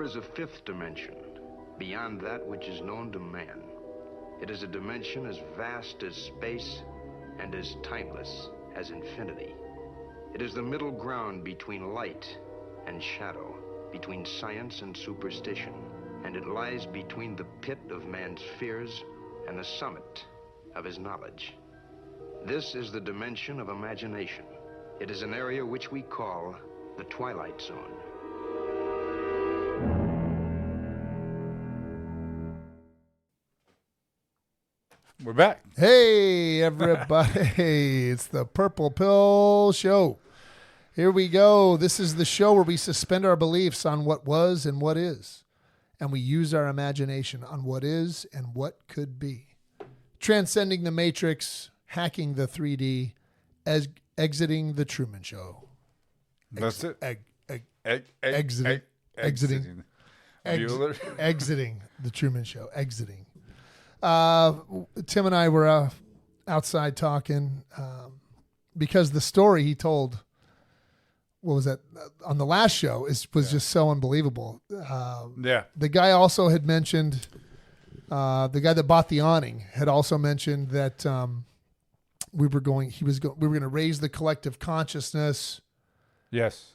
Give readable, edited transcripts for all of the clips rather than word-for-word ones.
there is a fifth dimension, beyond that which is known to man. It is a dimension as vast as space and as timeless as infinity. It is the middle ground between light and shadow, between science and superstition, and it lies between the pit of man's fears and the summit of his knowledge. This is the dimension of imagination. It is an area which we call the Twilight Zone. We're back. Hey, everybody. It's the Purple Pill Show. Here we go. This is the show where we suspend our beliefs on what was and what is, and we use our imagination on what is and what could be. Transcending the Matrix, hacking the 3D, exiting the Truman Show. That's it. Exiting Bueller. Exiting the Truman Show. Exiting. Tim and I were outside talking because the story he told, what was that, on the last show was just so unbelievable. Yeah. The guy also had mentioned, the guy that bought the awning had also mentioned that we were going to raise the collective consciousness. Yes.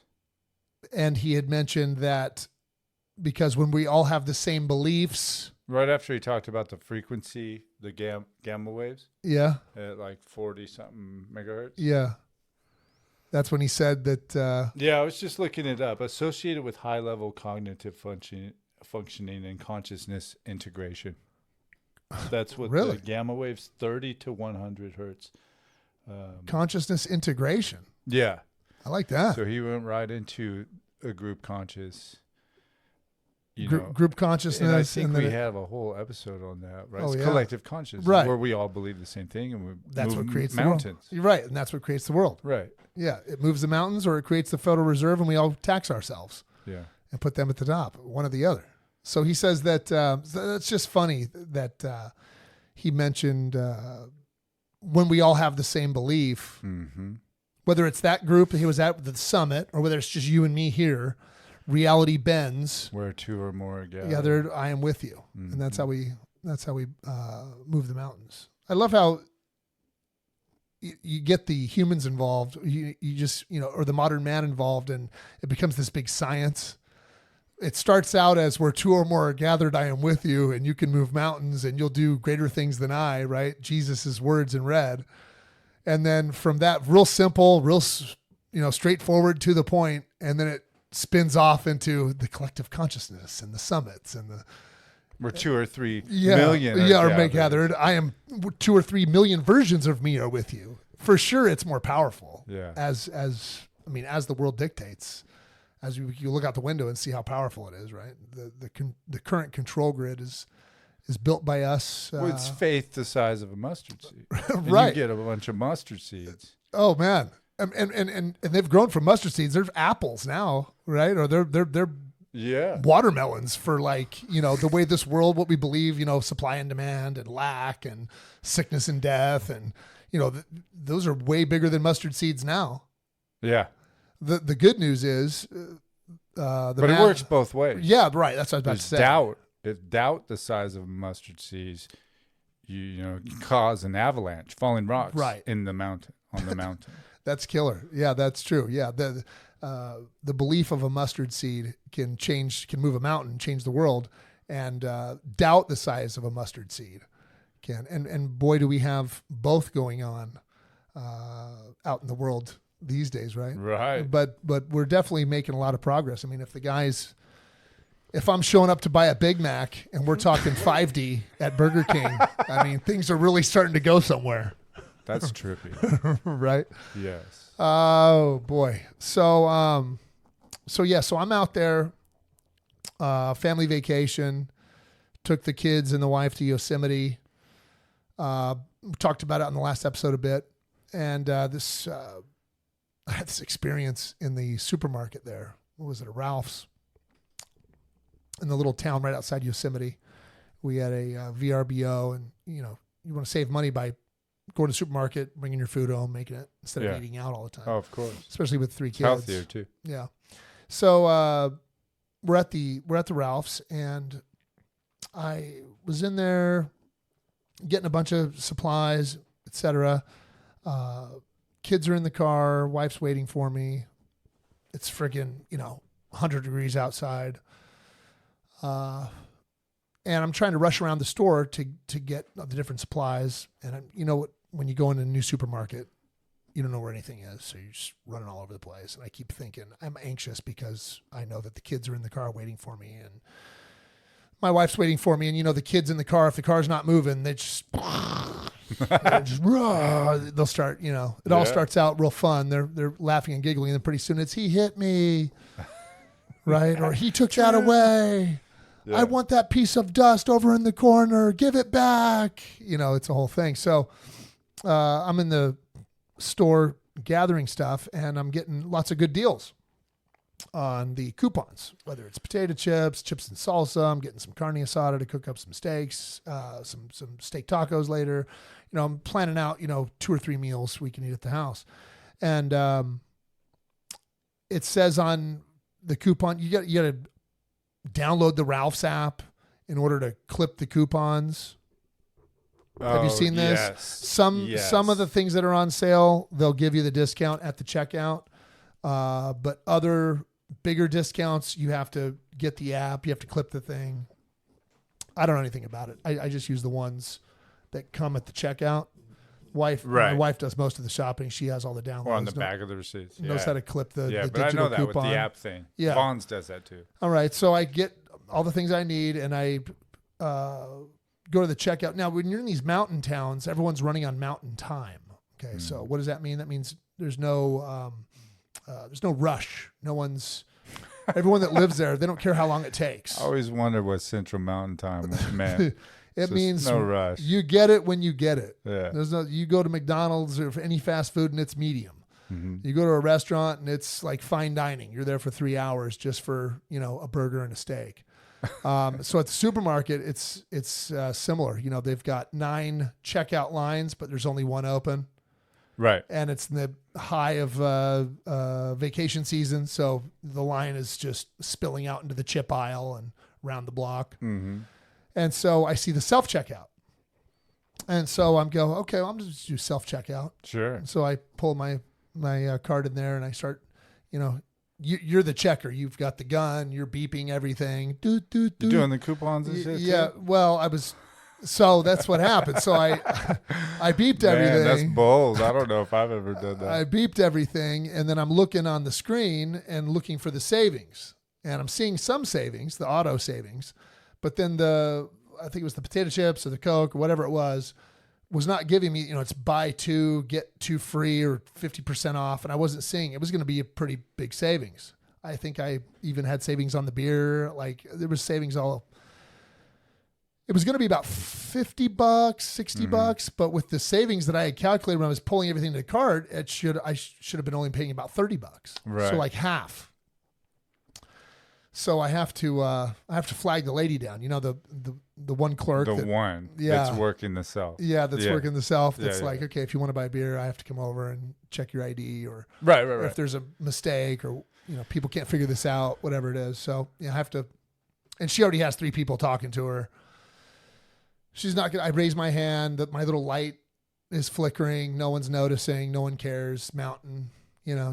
And he had mentioned that because when we all have the same beliefs. Right after he talked about the frequency, the gamma waves. Yeah. At like 40-something megahertz. Yeah. That's when he said that. Yeah, I was just looking it up. Associated with high-level cognitive functioning and consciousness integration. That's what Really? the gamma waves, 30 to 100 hertz. Consciousness integration. Yeah. I like that. So he went right into a group conscious. Group consciousness. And I think then we have a whole episode on that, right? Oh, It's yeah. collective consciousness, Right. where we all believe the same thing, and That's move what creates mountains. the world. You're right, and that's what creates the world. Right. Yeah, it moves the mountains, or it creates the Federal Reserve, and we all tax ourselves. Yeah. And put them at the top, one or the other. So he says that that's just funny that he mentioned when we all have the same belief, whether it's that group he was at the summit, or whether it's just you and me here. Reality bends. Where two or more are gathered, I am with you, and that's how we move the mountains. I love how you get the humans involved. You just or the modern man involved, and it becomes this big science. It starts out as where two or more are gathered, I am with you, and you can move mountains, and you'll do greater things than I. Right, Jesus's words in red, and then from that, real simple, real straightforward to the point, and then it spins off into the collective consciousness and the summits and the where 2 or 3 million are gathered. I am 2 or 3 million versions of me are with you. For sure, it's more powerful. Yeah. As the world dictates, as you look out the window and see how powerful it is. Right. The current control grid is built by us. Well, it's faith the size of a mustard seed. Right. And you get a bunch of mustard seeds. Oh man. And they've grown from mustard seeds. They're apples now, right? Or they're watermelons for the way this world, what we believe, supply and demand and lack and sickness and death. And, those are way bigger than mustard seeds now. Yeah. The good news is, but it works both ways. Yeah, right. That's what I was about to say. Doubt. If doubt the size of mustard seeds, you cause an avalanche, falling rocks in the mountain, on the mountain. That's killer. Yeah, that's true. Yeah, the belief of a mustard seed can move a mountain, change the world, and doubt the size of a mustard seed can. And boy, do we have both going on out in the world these days, right? Right. But we're definitely making a lot of progress. I mean, if I'm showing up to buy a Big Mac and we're talking 5D at Burger King, I mean, things are really starting to go somewhere. That's trippy. Right? Yes. Oh boy. So I'm out there, family vacation, took the kids and the wife to Yosemite. Talked about it on the last episode a bit. And, I had this experience in the supermarket there. What was it? A Ralph's in the little town right outside Yosemite. We had a VRBO, and you want to save money by going to the supermarket, bringing your food home, making it instead of eating out all the time. Oh, of course. Especially with 3 kids. Healthier too. Yeah. So we're at the Ralph's, and I was in there getting a bunch of supplies, etc. Kids are in the car. Wife's waiting for me. It's friggin', 100 degrees outside. And I'm trying to rush around the store to get the different supplies. And when you go in a new supermarket, you don't know where anything is. So you're just running all over the place. And I keep thinking, I'm anxious because I know that the kids are in the car waiting for me. And my wife's waiting for me. And, the kids in the car, if the car's not moving, they just, they'll start, it all starts out real fun. They're laughing and giggling. And then pretty soon it's, he hit me, right? Or he took that away. Yeah. I want that piece of dust over in the corner. Give it back. It's a whole thing. So I'm in the store gathering stuff, and I'm getting lots of good deals on the coupons, whether it's potato chips, chips and salsa. I'm getting some carne asada to cook up some steaks, some steak tacos later. I'm planning out, 2 or 3 meals we can eat at the house. And it says on the coupon, you got to download the Ralph's app in order to clip the coupons. Have you seen this? Yes. Some of the things that are on sale, they'll give you the discount at the checkout. But other bigger discounts, you have to get the app. You have to clip the thing. I don't know anything about it. I just use the ones that come at the checkout. My wife does most of the shopping. She has all the downloads. Or on the back of the receipts. Knows how to clip the but digital I know that coupon. with the app thing. Yeah. Vons does that too. All right. So I get all the things I need, and I go to the checkout. Now, when you're in these mountain towns, everyone's running on mountain time. Okay. So what does that mean? That means there's no rush. Everyone that lives there, they don't care how long it takes. I always wonder what Central Mountain Time meant. It means no rush. You get it when you get it. Yeah. You go to McDonald's or any fast food and it's medium. Mm-hmm. You go to a restaurant and it's like fine dining. You're there for 3 hours just for, a burger and a steak. So at the supermarket, it's similar. They've got 9 checkout lines, but there's only 1 open. Right. And it's in the high of vacation season. So the line is just spilling out into the chip aisle and around the block. Mm-hmm. And so I see the self-checkout. And so I'm okay, well, I'm just do self-checkout. Sure. And so I pull my card in there and I start, you're the checker. You've got the gun. You're beeping everything. You're doing the coupons and shit Yeah. too? Well, so that's what happened. So I beeped everything. That's bold. I don't know if I've ever done that. I beeped everything. And then I'm looking on the screen and looking for the savings. And I'm seeing some savings, the auto savings. But then I think it was the potato chips or the Coke or whatever it was not giving me, it's buy 2, get 2 free or 50% off. And I wasn't seeing it was going to be a pretty big savings. I think I even had savings on the beer. Like there was savings all. It was going to be about $50, $60, but with the savings that I had calculated when I was pulling everything to the card, I should have been only paying about $30. Right. So like half. So I have to flag the lady down. The one clerk. That's working the self. Yeah, that's working the self. That's Yeah. okay, if you want to buy beer, I have to come over and check your ID or Right. if there's a mistake or people can't figure this out, whatever it is. So I have to. And she already has 3 people talking to her. She's not gonna. I raise my hand. My little light is flickering. No one's noticing. No one cares. Mountain.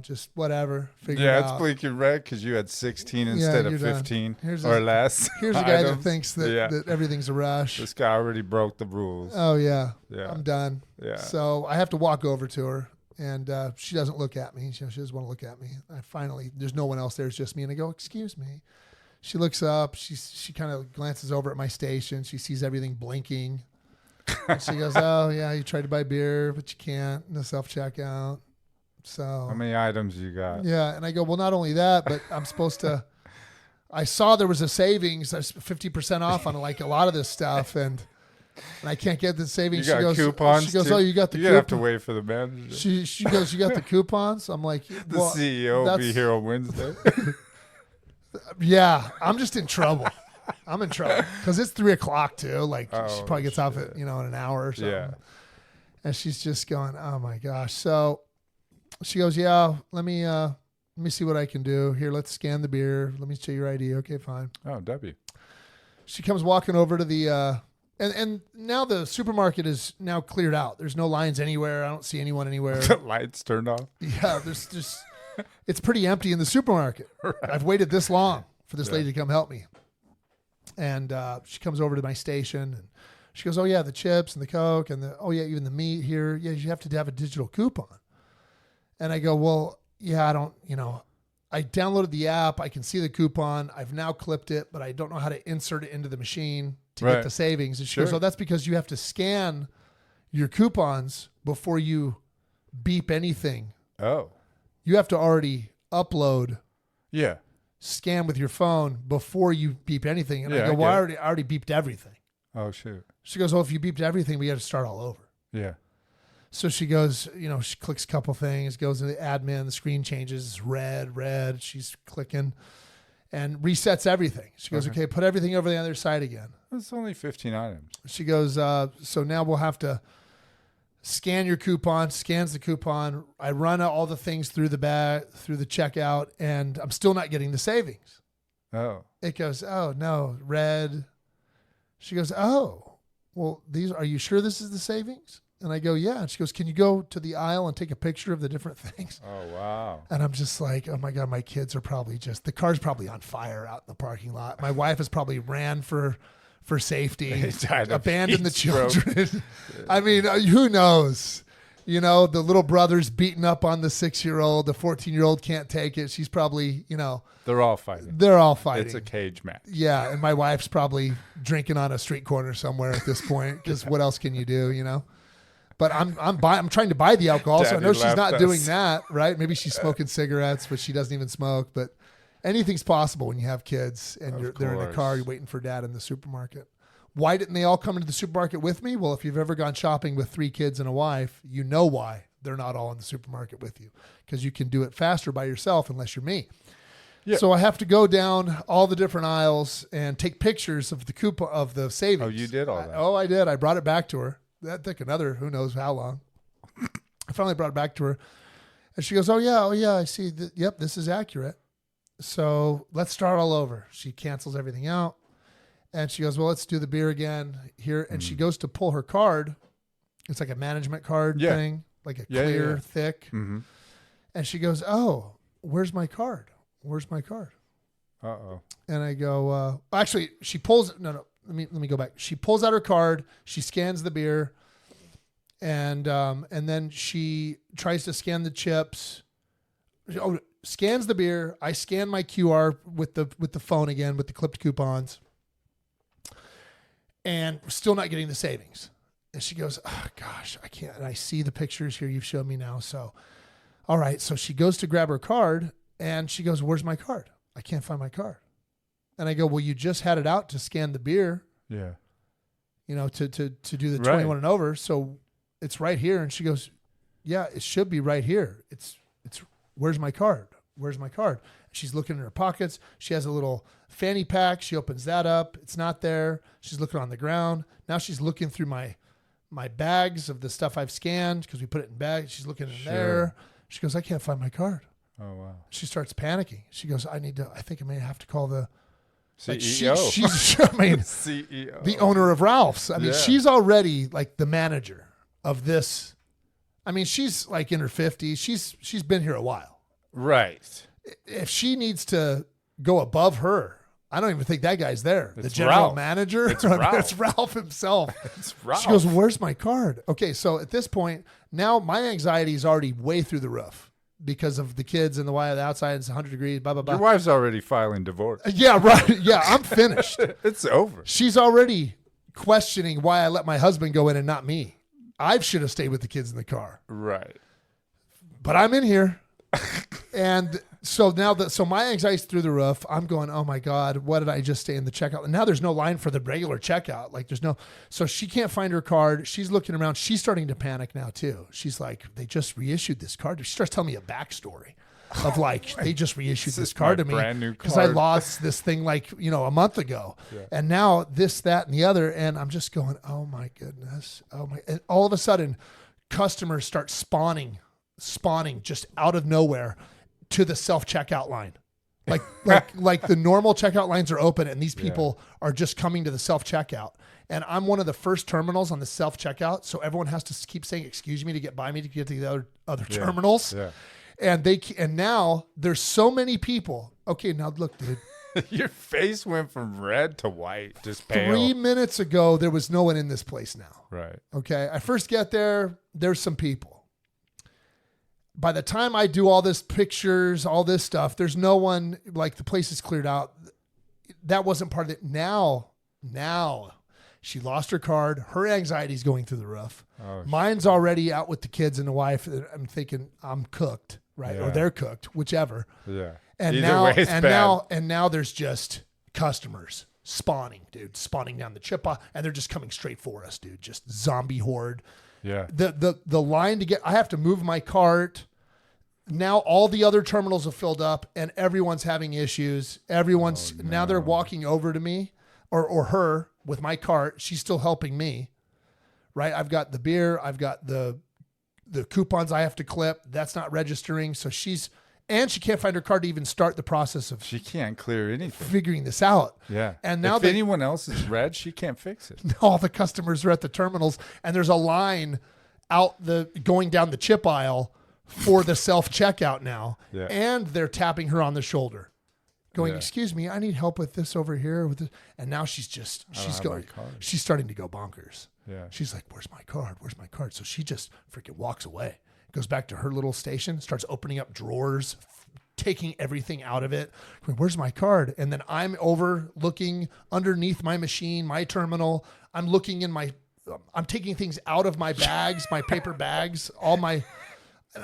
Just whatever. Figure it out. It's blinking red because you had 16 instead of 15 or less. Here's a guy that thinks that everything's a rush. This guy already broke the rules. Oh, yeah. Yeah. I'm done. Yeah. So I have to walk over to her, and she doesn't look at me. She doesn't want to look at me. There's no one else there. It's just me. And I go, excuse me. She looks up. She kind of glances over at my station. She sees everything blinking. And she goes, oh, yeah, you tried to buy beer, but you can't in the self-checkout. So how many items you got? Yeah. And I go, well, not only that, but I'm supposed to, I saw there was a savings. There's 50% off on like a lot of this stuff. And I can't get the savings. You got coupons. She goes, too? oh, you got the coupons. You have to wait for the manager. She goes, you got the coupons? I'm like, the CEO will be here on Wednesday. Yeah. I'm just in trouble. I'm in trouble because it's 3:00 too. Like she probably gets off at, in an hour or something. Yeah. And she's just going, oh my gosh. So she goes, yeah, let me Let me see what I can do. Here, let's scan the beer. Let me show your ID. Okay, fine. Oh, W. She comes walking over to the, and now the supermarket is now cleared out. There's no lines anywhere. I don't see anyone anywhere. The lights turned off. Yeah, there's just, it's pretty empty in the supermarket. Right. I've waited this long for this lady to come help me. And she comes over to my station and she goes, oh yeah, the chips and the Coke and the, oh yeah, even the meat here. Yeah, you have to have a digital coupon. And I go, well, yeah, I don't, I downloaded the app. I can see the coupon. I've now clipped it, but I don't know how to insert it into the machine to get the savings. And she goes, oh, that's because you have to scan your coupons before you beep anything. Oh. You have to already upload. Yeah. Scan with your phone before you beep anything. And Yeah, I go, I well, get I already beeped everything. Oh, shoot. She goes, well, if you beeped everything, we got to start all over. Yeah. So she goes, she clicks a couple things, goes into the admin, the screen changes, red. She's clicking and resets everything. She goes, okay, put everything over the other side again. It's only 15 items. She goes, so now we'll have to scan your coupon, scans the coupon. I run all the things through the bag, through the checkout, and I'm still not getting the savings. Oh. It goes, oh, no, red. She goes, oh, well, are you sure this is the savings? And I go, yeah. And she goes, can you go to the aisle and take a picture of the different things? Oh, wow. And I'm just like, oh my God, my kids are probably the car's probably on fire out in the parking lot. My wife has probably ran for safety, abandoned the children. I mean, who knows? The little brother's beating up on the 6-year-old. The 14-year-old can't take it. She's probably, They're all fighting. It's a cage match. Yeah. And my wife's probably drinking on a street corner somewhere at this point because what else can you do, But I'm trying to buy the alcohol, so I know she's not doing that, right? Maybe she's smoking cigarettes, but she doesn't even smoke. But anything's possible when you have kids and they're in a car, you're waiting for dad in the supermarket. Why didn't they all come into the supermarket with me? Well, if you've ever gone shopping with 3 kids and a wife, you know why they're not all in the supermarket with you, because you can do it faster by yourself unless you're me. Yeah. So I have to go down all the different aisles and take pictures of the coupon of the savings. Oh, you did all that? I did. I brought it back to her. That took another who knows how long. I finally brought it back to her. And she goes, oh, yeah, I see. Yep, this is accurate. So let's start all over. She cancels everything out. And she goes, well, let's do the beer again here. And she goes to pull her card. It's like a management card thing, like a clear, thick. Mm-hmm. And she goes, oh, where's my card? Where's my card? Uh-oh. And I go, actually, she pulls, no, let me go back. She pulls out her card. She scans the beer. And then she tries to scan the chips. Oh, scans the beer. I scan my QR with the phone again, with the clipped coupons. And we're still not getting the savings. And she goes, oh, gosh, I can't. And I see the pictures here you've shown me now. So, all right. So she goes to grab her card and she goes, where's my card? I can't find my card. And I go, well, you just had it out to scan the beer. Yeah. To do the 21 and over. So it's right here. And she goes, yeah, it should be right here. It's where's my card? Where's my card? She's looking in her pockets. She has a little fanny pack. She opens that up. It's not there. She's looking on the ground. Now she's looking through my bags of the stuff I've scanned because we put it in bags. She's looking in there. She goes, I can't find my card. Oh, wow. She starts panicking. She goes, I think I may have to call the CEO. She's CEO. The owner of Ralph's. I mean, she's already like the manager of this. I mean, she's like in her 50s. She's been here a while. Right. If she needs to go above her, I don't even think that guy's there. The general manager. It's Ralph. It's Ralph himself. It's Ralph. She goes, where's my card? Okay, so at this point, now my anxiety is already way through the roof because of the kids and the outside it's 100 degrees, blah, blah, blah. Your wife's already filing divorce. Yeah, right. Yeah, I'm finished. It's over. She's already questioning why I let my husband go in and not me. I should have stayed with the kids in the car. Right. But I'm in here. And so now so my anxiety's through the roof. I'm going, oh my God, what did I just stay in the checkout? And now there's no line for the regular checkout. Like so she can't find her card. She's looking around. She's starting to panic now too. She's like, they just reissued this card. She starts telling me a backstory of like, they just reissued this card to me because I lost this thing like, a month ago. Yeah. And now this, that, and the other. And I'm just going, oh my goodness. Oh my, and all of a sudden customers start spawning just out of nowhere to the self-checkout line. Like the normal checkout lines are open and these people are just coming to the self-checkout. And I'm one of the first terminals on the self-checkout. So everyone has to keep saying, excuse me, to get by me to get to the other terminals. Yeah. And now there's so many people. Okay, now look, dude. Your face went from red to white, just pale. 3 minutes ago, there was no one in this place now. Right. Okay. I first get there, there's some people. By the time I do all this pictures, all this stuff, there's no one, like the place is cleared out. That wasn't part of it. Now she lost her card. Her anxiety's going through the roof. Oh, Mine's already out with the kids and the wife. I'm thinking I'm cooked, right? Yeah. Or they're cooked, whichever. Yeah. And Either now, way, it's bad. now there's just customers spawning down the chip, and they're just coming straight for us, dude. Just zombie horde. Yeah. The line to get, I have to move my cart. Now all the other terminals have filled up and everyone's having issues. Now they're walking over to me or her with my cart. She's still helping me, right? I've got the beer. I've got the coupons I have to clip. That's not registering. So she can't find her card to even start the process of She can't clear anything. figuring this out. Yeah. And now if anyone else is red, she can't fix it. all the customers are at the terminals and there's a line going down the chip aisle for the self-checkout now. Yeah. And they're tapping her on the shoulder going, Yeah. excuse me, I need help with this over here. And now she's starting to go bonkers. Yeah. She's like, where's my card? Where's my card? So she just freaking walks away, goes back to her little station, starts opening up drawers, taking everything out of it. Where's my card? And then I'm over looking underneath my machine, my terminal. I'm looking I'm taking things out of my bags, my paper bags,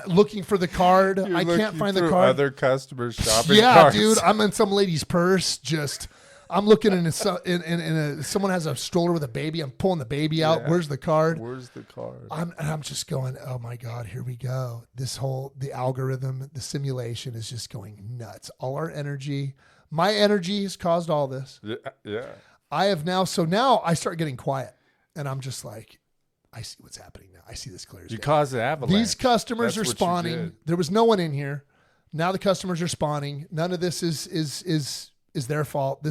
looking for the card. I can't find the card. Other customers shopping. Yeah, carts. dude, I'm in some lady's purse. I'm looking in someone has a stroller with a baby. I'm pulling the baby out. Yeah. Where's the card? Where's the card? I'm just going, oh my God, here we go. The algorithm, the simulation is just going nuts. All our energy, my energy has caused all this. Yeah. Now I start getting quiet and I'm just like, I see what's happening now. I see this clear as You day. caused the avalanche. These customers That's are what you spawning. did. There was no one in here. Now the customers are spawning. None of this is their fault.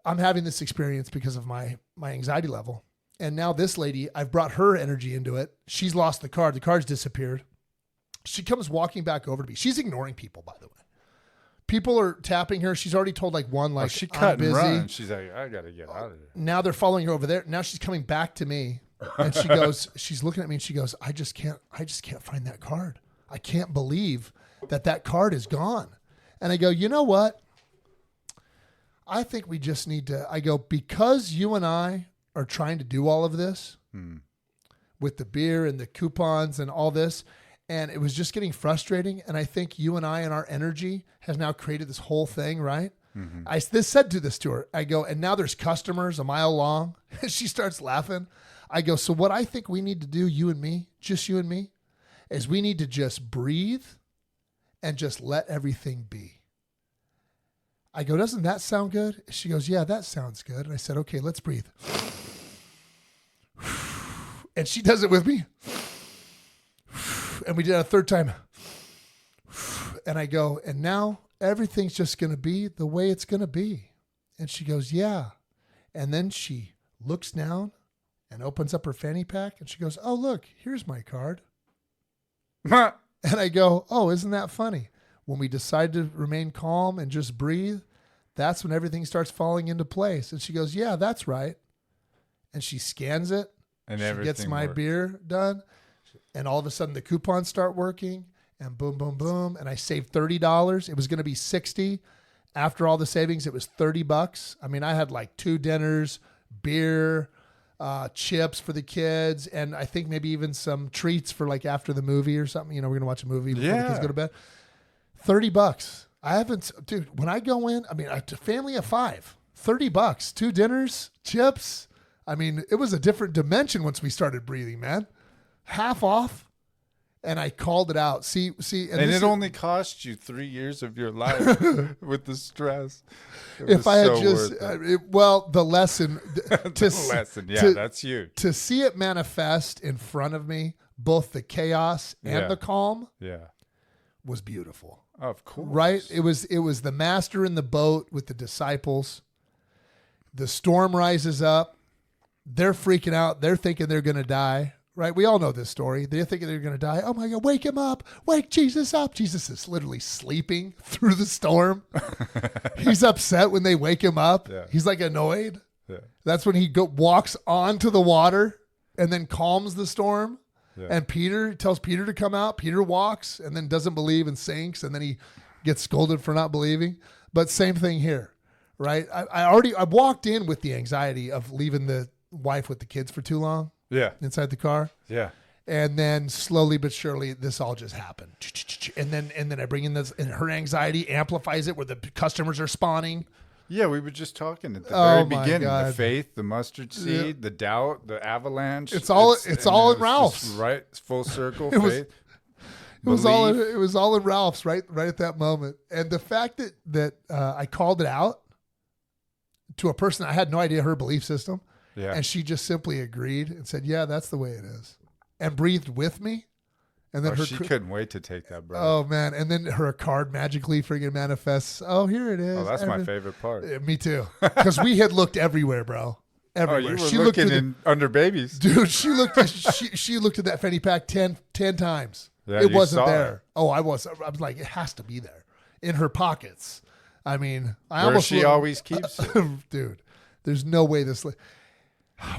I'm having this experience because of my anxiety level. And now this lady, I've brought her energy into it. She's lost the card. The card's disappeared. She comes walking back over to me. She's ignoring people, by the way. People are tapping her. She's already told she I'm cut busy. and run. She's like, I got to get out of here. Now they're following her over there. Now she's coming back to me and she's looking at me and she goes, I just can't find that card. I can't believe that card is gone. And I go, you know what? I think we just need to, because you and I are trying to do all of this with the beer and the coupons and all this, and it was just getting frustrating. And I think you and I and our energy has now created this whole thing, right? Mm-hmm. I said this to her. I go, and now there's customers a mile long. She starts laughing. I go, so what I think we need to do, you and me, just you and me, is we need to just breathe and just let everything be. I go, doesn't that sound good? She goes, yeah, that sounds good. And I said, okay, let's breathe. And she does it with me. And we did it a third time. And I go, and now everything's just going to be the way it's going to be. And she goes, yeah. And then she looks down and opens up her fanny pack and she goes, oh, look, here's my card. And I go, oh, isn't that funny? When we decide to remain calm and just breathe, that's when everything starts falling into place. And she goes, yeah, that's right. And she scans it. And she gets my beer done. And all of a sudden the coupons start working and boom, boom, boom. And I saved $30. It was going to be $60. After all the savings, it was $30. I mean, I had like 2 dinners, beer, chips for the kids, and I think maybe even some treats for like after the movie or something. You know, we're going to watch a movie before the kids go to bed. $30. Dude, when I go in, I mean, a family of 5, $30, 2 dinners, chips. I mean, it was a different dimension once we started breathing, man. Half off. And I called it out. See, and it only cost you 3 years of your life with the stress. If I had the lesson, that's huge. To see it manifest in front of me, both the chaos and the calm, was beautiful. Of course. Right? It was the master in the boat with the disciples. The storm rises up. They're freaking out. They're thinking they're going to die. Right? We all know this story. They're thinking they're going to die. Oh my God, wake him up. Wake Jesus up. Jesus is literally sleeping through the storm. He's upset when they wake him up. Yeah. He's like annoyed. Yeah. That's when he walks onto the water and then calms the storm. Yeah. And Peter tells Peter to come out. Peter walks and then doesn't believe and sinks. And then he gets scolded for not believing. But same thing here, right? I walked in with the anxiety of leaving the wife with the kids for too long. Yeah. Inside the car. Yeah. And then slowly but surely, this all just happened. And then I bring in this, and her anxiety amplifies it where the customers are spawning. Yeah, we were just talking at the very my beginning. God. The faith, the mustard seed, the doubt, the avalanche. It's all in just Ralph's. Right, it's full circle. It was- faith. It was all in Ralph's right at that moment. And the fact that I called it out to a person, I had no idea her belief system. Yeah. And she just simply agreed and said, yeah, that's the way it is. And breathed with me. And then She couldn't wait to take that breath. Oh man. And then her card magically friggin' manifests. Oh, here it is. Oh, that's my favorite part. Me too. Because we had looked everywhere, bro. Everywhere. Oh, you were she looking looked under babies. dude, she looked she looked at that fanny pack 10 times. Yeah, it you wasn't saw there. it. Oh, I was like, it has to be there. In her pockets. I mean, Where she always keeps it. Dude, there's no way this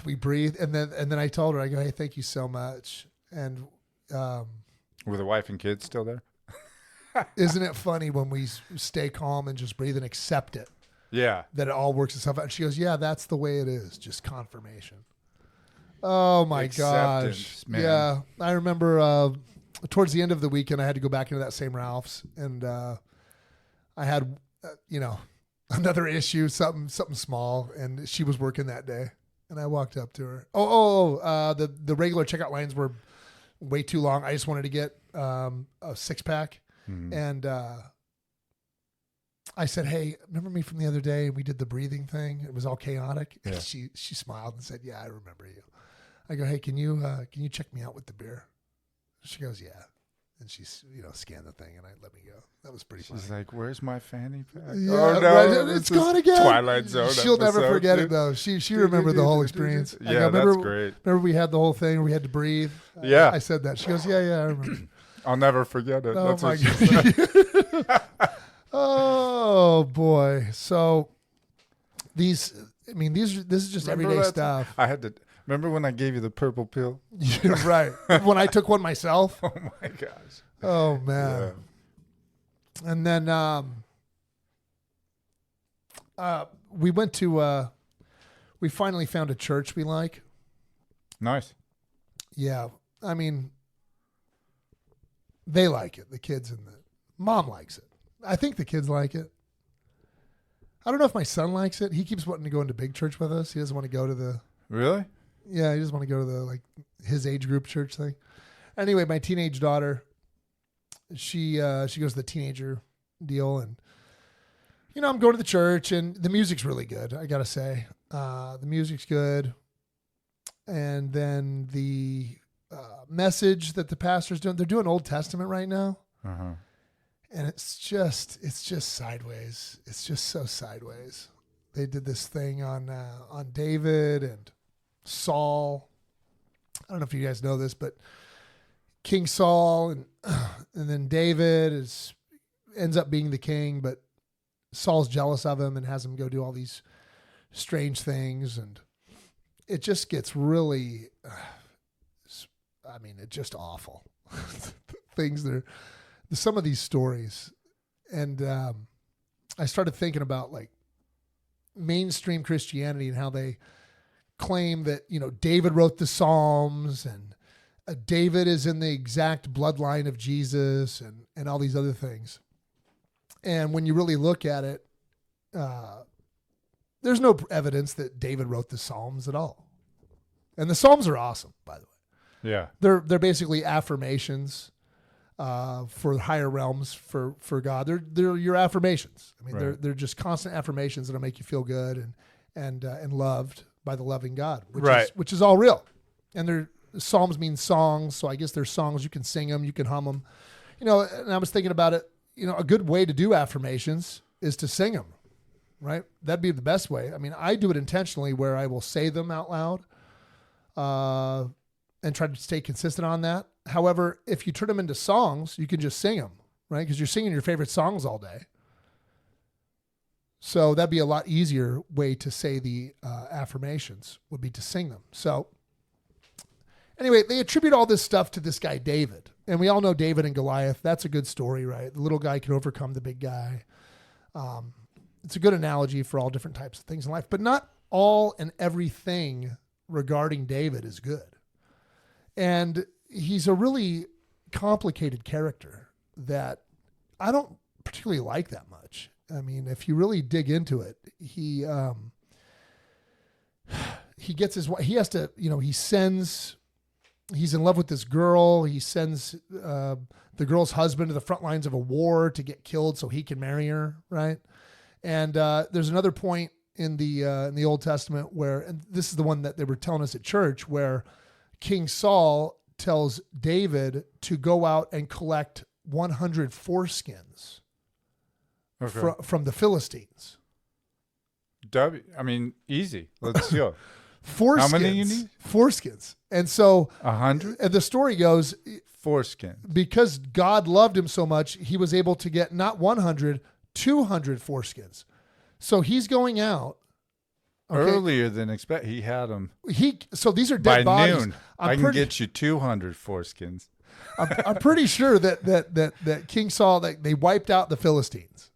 we breathe, and then I told her, I go, hey, thank you so much. And Were the wife and kids still there? isn't it funny when we stay calm and just breathe and accept it, Yeah. that it all works itself out? And she goes, yeah, that's the way it is. Just confirmation. Oh my gosh. Acceptance, man. Yeah. I remember towards the end of the weekend, I had to go back into that same Ralph's, and I had, another issue, something small, and she was working that day. And I walked up to her. The regular checkout lines were way too long. I just wanted to get a 6-pack. Mhm. And I said, hey, remember me from the other day? We did the breathing thing. It was all chaotic. Yeah. And she smiled and said, yeah, I remember you. I go, hey, can you check me out with the beer? She goes, yeah. And she scanned the thing and let me go. That was pretty funny. She's like, where's my fanny pack? Yeah, oh, no. right. It's this gone is again. Twilight Zone. She'll never episode, forget dude. it though. She remembered the whole experience. I Yeah, go, that's great. Remember we had the whole thing where we had to breathe? Yeah. I said that. She goes, yeah, I remember. I'll never forget it. Oh That's my what she said. God. Oh boy. So this is just Remember everyday that? stuff. I had to remember when I gave you the purple pill? You're right. When I took one myself. Oh my gosh. Oh man. Yeah. And then we went to we finally found a church we like. Nice. Yeah. I mean, they like it. The kids and the mom likes it. I think the kids like it. I don't know if my son likes it. He keeps wanting to go into big church with us. He doesn't want to go to the, Really? yeah, he doesn't want to go to the, his age group church thing. Anyway, my teenage daughter, she goes to the teenager deal, and, I'm going to the church, and the music's really good. I got to say, the music's good. And then the message that the pastor's doing, they're doing Old Testament right now. Uh-huh. And it's just sideways. It's just so sideways. They did this thing on David and Saul. I don't know if you guys know this, but King Saul and then David ends up being the king, but Saul's jealous of him and has him go do all these strange things, and it just gets really, it's just awful. Things that are, some of these stories. And I started thinking about mainstream Christianity and how they claim that, David wrote the Psalms, and David is in the exact bloodline of Jesus, and all these other things. And when you really look at it, there's no evidence that David wrote the Psalms at all. And the Psalms are awesome, by the way. Yeah. They're basically affirmations for higher realms for God. They're your affirmations. I mean, Right. they're just constant affirmations that'll make you feel good and loved by the loving God, which is all real. And Psalms mean songs, so I guess they're songs. You can sing them, you can hum them. And I was thinking about it, a good way to do affirmations is to sing them, right? That'd be the best way. I mean, I do it intentionally where I will say them out loud and try to stay consistent on that. However, if you turn them into songs, you can just sing them, right? Because you're singing your favorite songs all day. So that'd be a lot easier way to say the affirmations would be to sing them. So anyway, they attribute all this stuff to this guy, David. And we all know David and Goliath. That's a good story, right? The little guy can overcome the big guy. It's a good analogy for all different types of things in life. But not all and everything regarding David is good. And he's a really complicated character that I don't particularly like that much. I mean, if you really dig into it, he gets he has to, he's in love with this girl. He sends the girl's husband to the front lines of a war to get killed so he can marry her, right? And there's another point in the Old Testament where, and this is the one that they were telling us at church, where King Saul tells David to go out and collect 100 foreskins from the Philistines. Easy. Let's go. Foreskins. How many you need? Foreskins. And so 100? And the story goes, foreskins. Because God loved him so much, he was able to get not 100, 200 foreskins. So he's going out. Okay? Earlier than expect. He had them. So these are dead by bodies. Noon. I can get you 200 foreskins. I'm pretty sure that King Saul, that they wiped out the Philistines.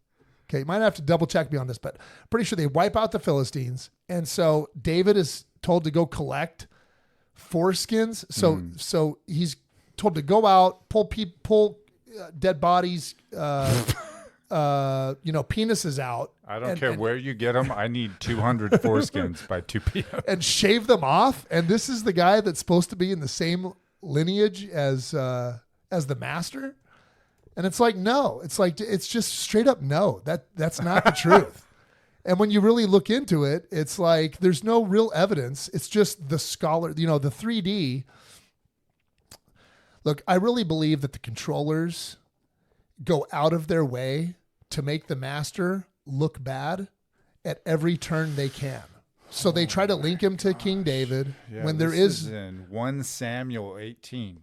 Okay, you might have to double check me on this, but pretty sure they wipe out the Philistines. And so David is told to go collect foreskins. So he's told to go out, pull dead bodies, penises out. I don't care where you get them. I need 200 foreskins by 2 p.m. And shave them off. And this is the guy that's supposed to be in the same lineage as the master. And it's like, no, it's just straight up no. That's not the truth. And when you really look into it, it's like there's no real evidence. It's just the scholar, the 3D. Look, I really believe that the controllers go out of their way to make the master look bad at every turn they can. So they try to link him to King David when there is in 1 Samuel 18.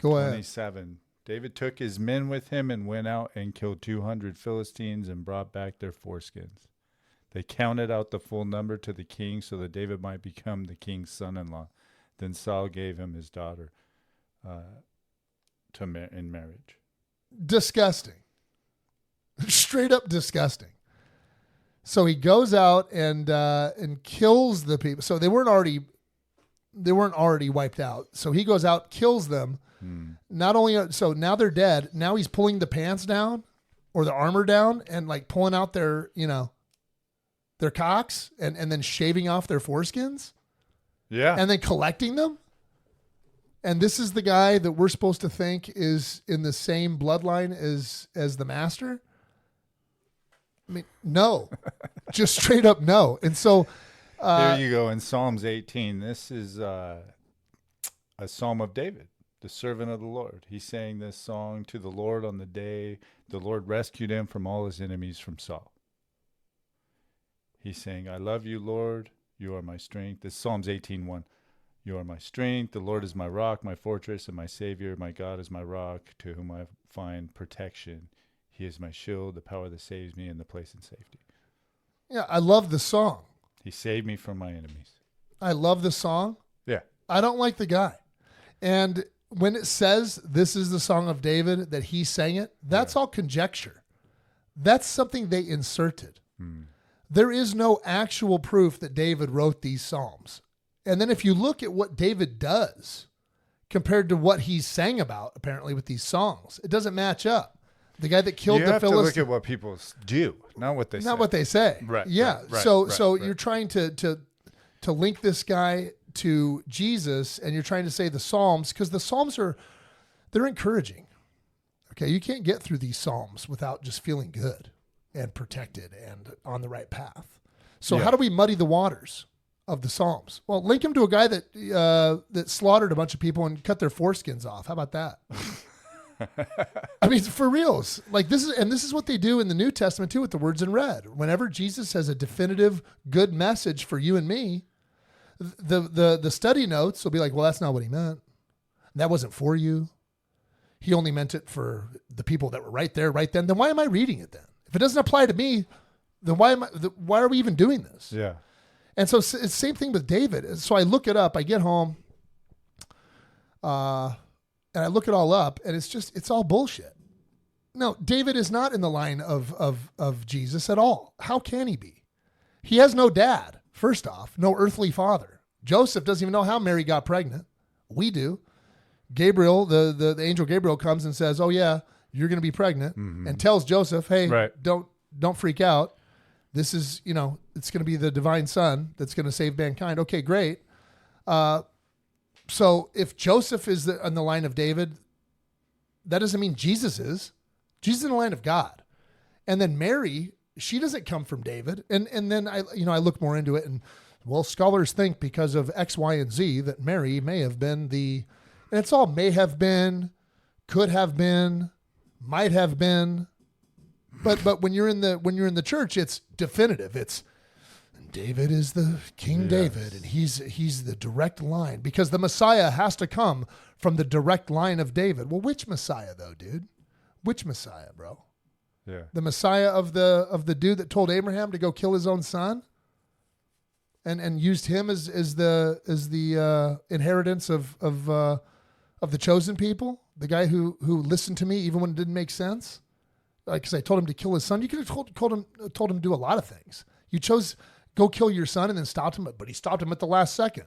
Go ahead. 27. David took his men with him and went out and killed 200 Philistines and brought back their foreskins. They counted out the full number to the king so that David might become the king's son-in-law. Then Saul gave him his daughter in marriage. Disgusting. Straight up disgusting. So he goes out and kills the people. So they weren't already wiped out. So he goes out, kills them. Not only so now they're dead. Now he's pulling the pants down or the armor down and like pulling out their their cocks and then shaving off their foreskins. Yeah. And then collecting them. And this is the guy that we're supposed to think is in the same bloodline as the master. I mean, no, just straight up no. And so there you go. In Psalms 18, this is a Psalm of David, the servant of the Lord. He sang this song to the Lord on the day the Lord rescued him from all his enemies from Saul. He sang, I love you, Lord. You are my strength. This is Psalms 18:1. You are my strength. The Lord is my rock, my fortress, and my Savior. My God is my rock, to whom I find protection. He is my shield, the power that saves me, and the place in safety. Yeah, I love the song. He saved me from my enemies. I love the song. Yeah. I don't like the guy. And when it says this is the song of David, that he sang it, that's all conjecture. That's something they inserted. There is no actual proof that David wrote these psalms. And then if you look at what David does compared to what he sang about, apparently with these songs, it doesn't match up. The guy that killed the Philistines. You have to look at what people do, not what they say. Not what they say. Right. Yeah. Right, So you're trying to link this guy to Jesus, and you're trying to say the Psalms, because the Psalms they're encouraging. Okay. You can't get through these Psalms without just feeling good and protected and on the right path. So how do we muddy the waters of the Psalms? Well, link him to a guy that slaughtered a bunch of people and cut their foreskins off. How about that? I mean, for reals. Like this is what they do in the New Testament too with the words in red. Whenever Jesus has a definitive good message for you and me, the study notes will be like, well, that's not what he meant. That wasn't for you. He only meant it for the people that were right there, right then. Then why am I reading it then? If it doesn't apply to me, then why are we even doing this? Yeah. And so it's the same thing with David. So I look it up, I get home, and I look it all up, and it's all bullshit. No, David is not in the line of Jesus at all. How can he be? He has no dad, first off, no earthly father. Joseph doesn't even know how Mary got pregnant. We do. Gabriel, the angel Gabriel comes and says, oh yeah, you're going to be pregnant, and tells Joseph, hey, don't freak out. This is, it's going to be the divine son that's going to save mankind. Okay, great. So if Joseph is on the line of David, that doesn't mean Jesus is. Jesus is in the line of God. And then Mary, she doesn't come from David. And then I look more into it, and well, scholars think because of X, Y, and Z that Mary may have been and it's all may have been, could have been, might have been. But when you're in the church, it's definitive. It's David is the King David, and he's the direct line, because the Messiah has to come from the direct line of David. Well, which Messiah though, dude? Which Messiah, bro? Yeah. The Messiah of the dude that told Abraham to go kill his own son, and used him as the inheritance of the chosen people, the guy who listened to me even when it didn't make sense. Because I told him to kill his son. You could have told him to do a lot of things. You chose go kill your son and then stopped him, but he stopped him at the last second.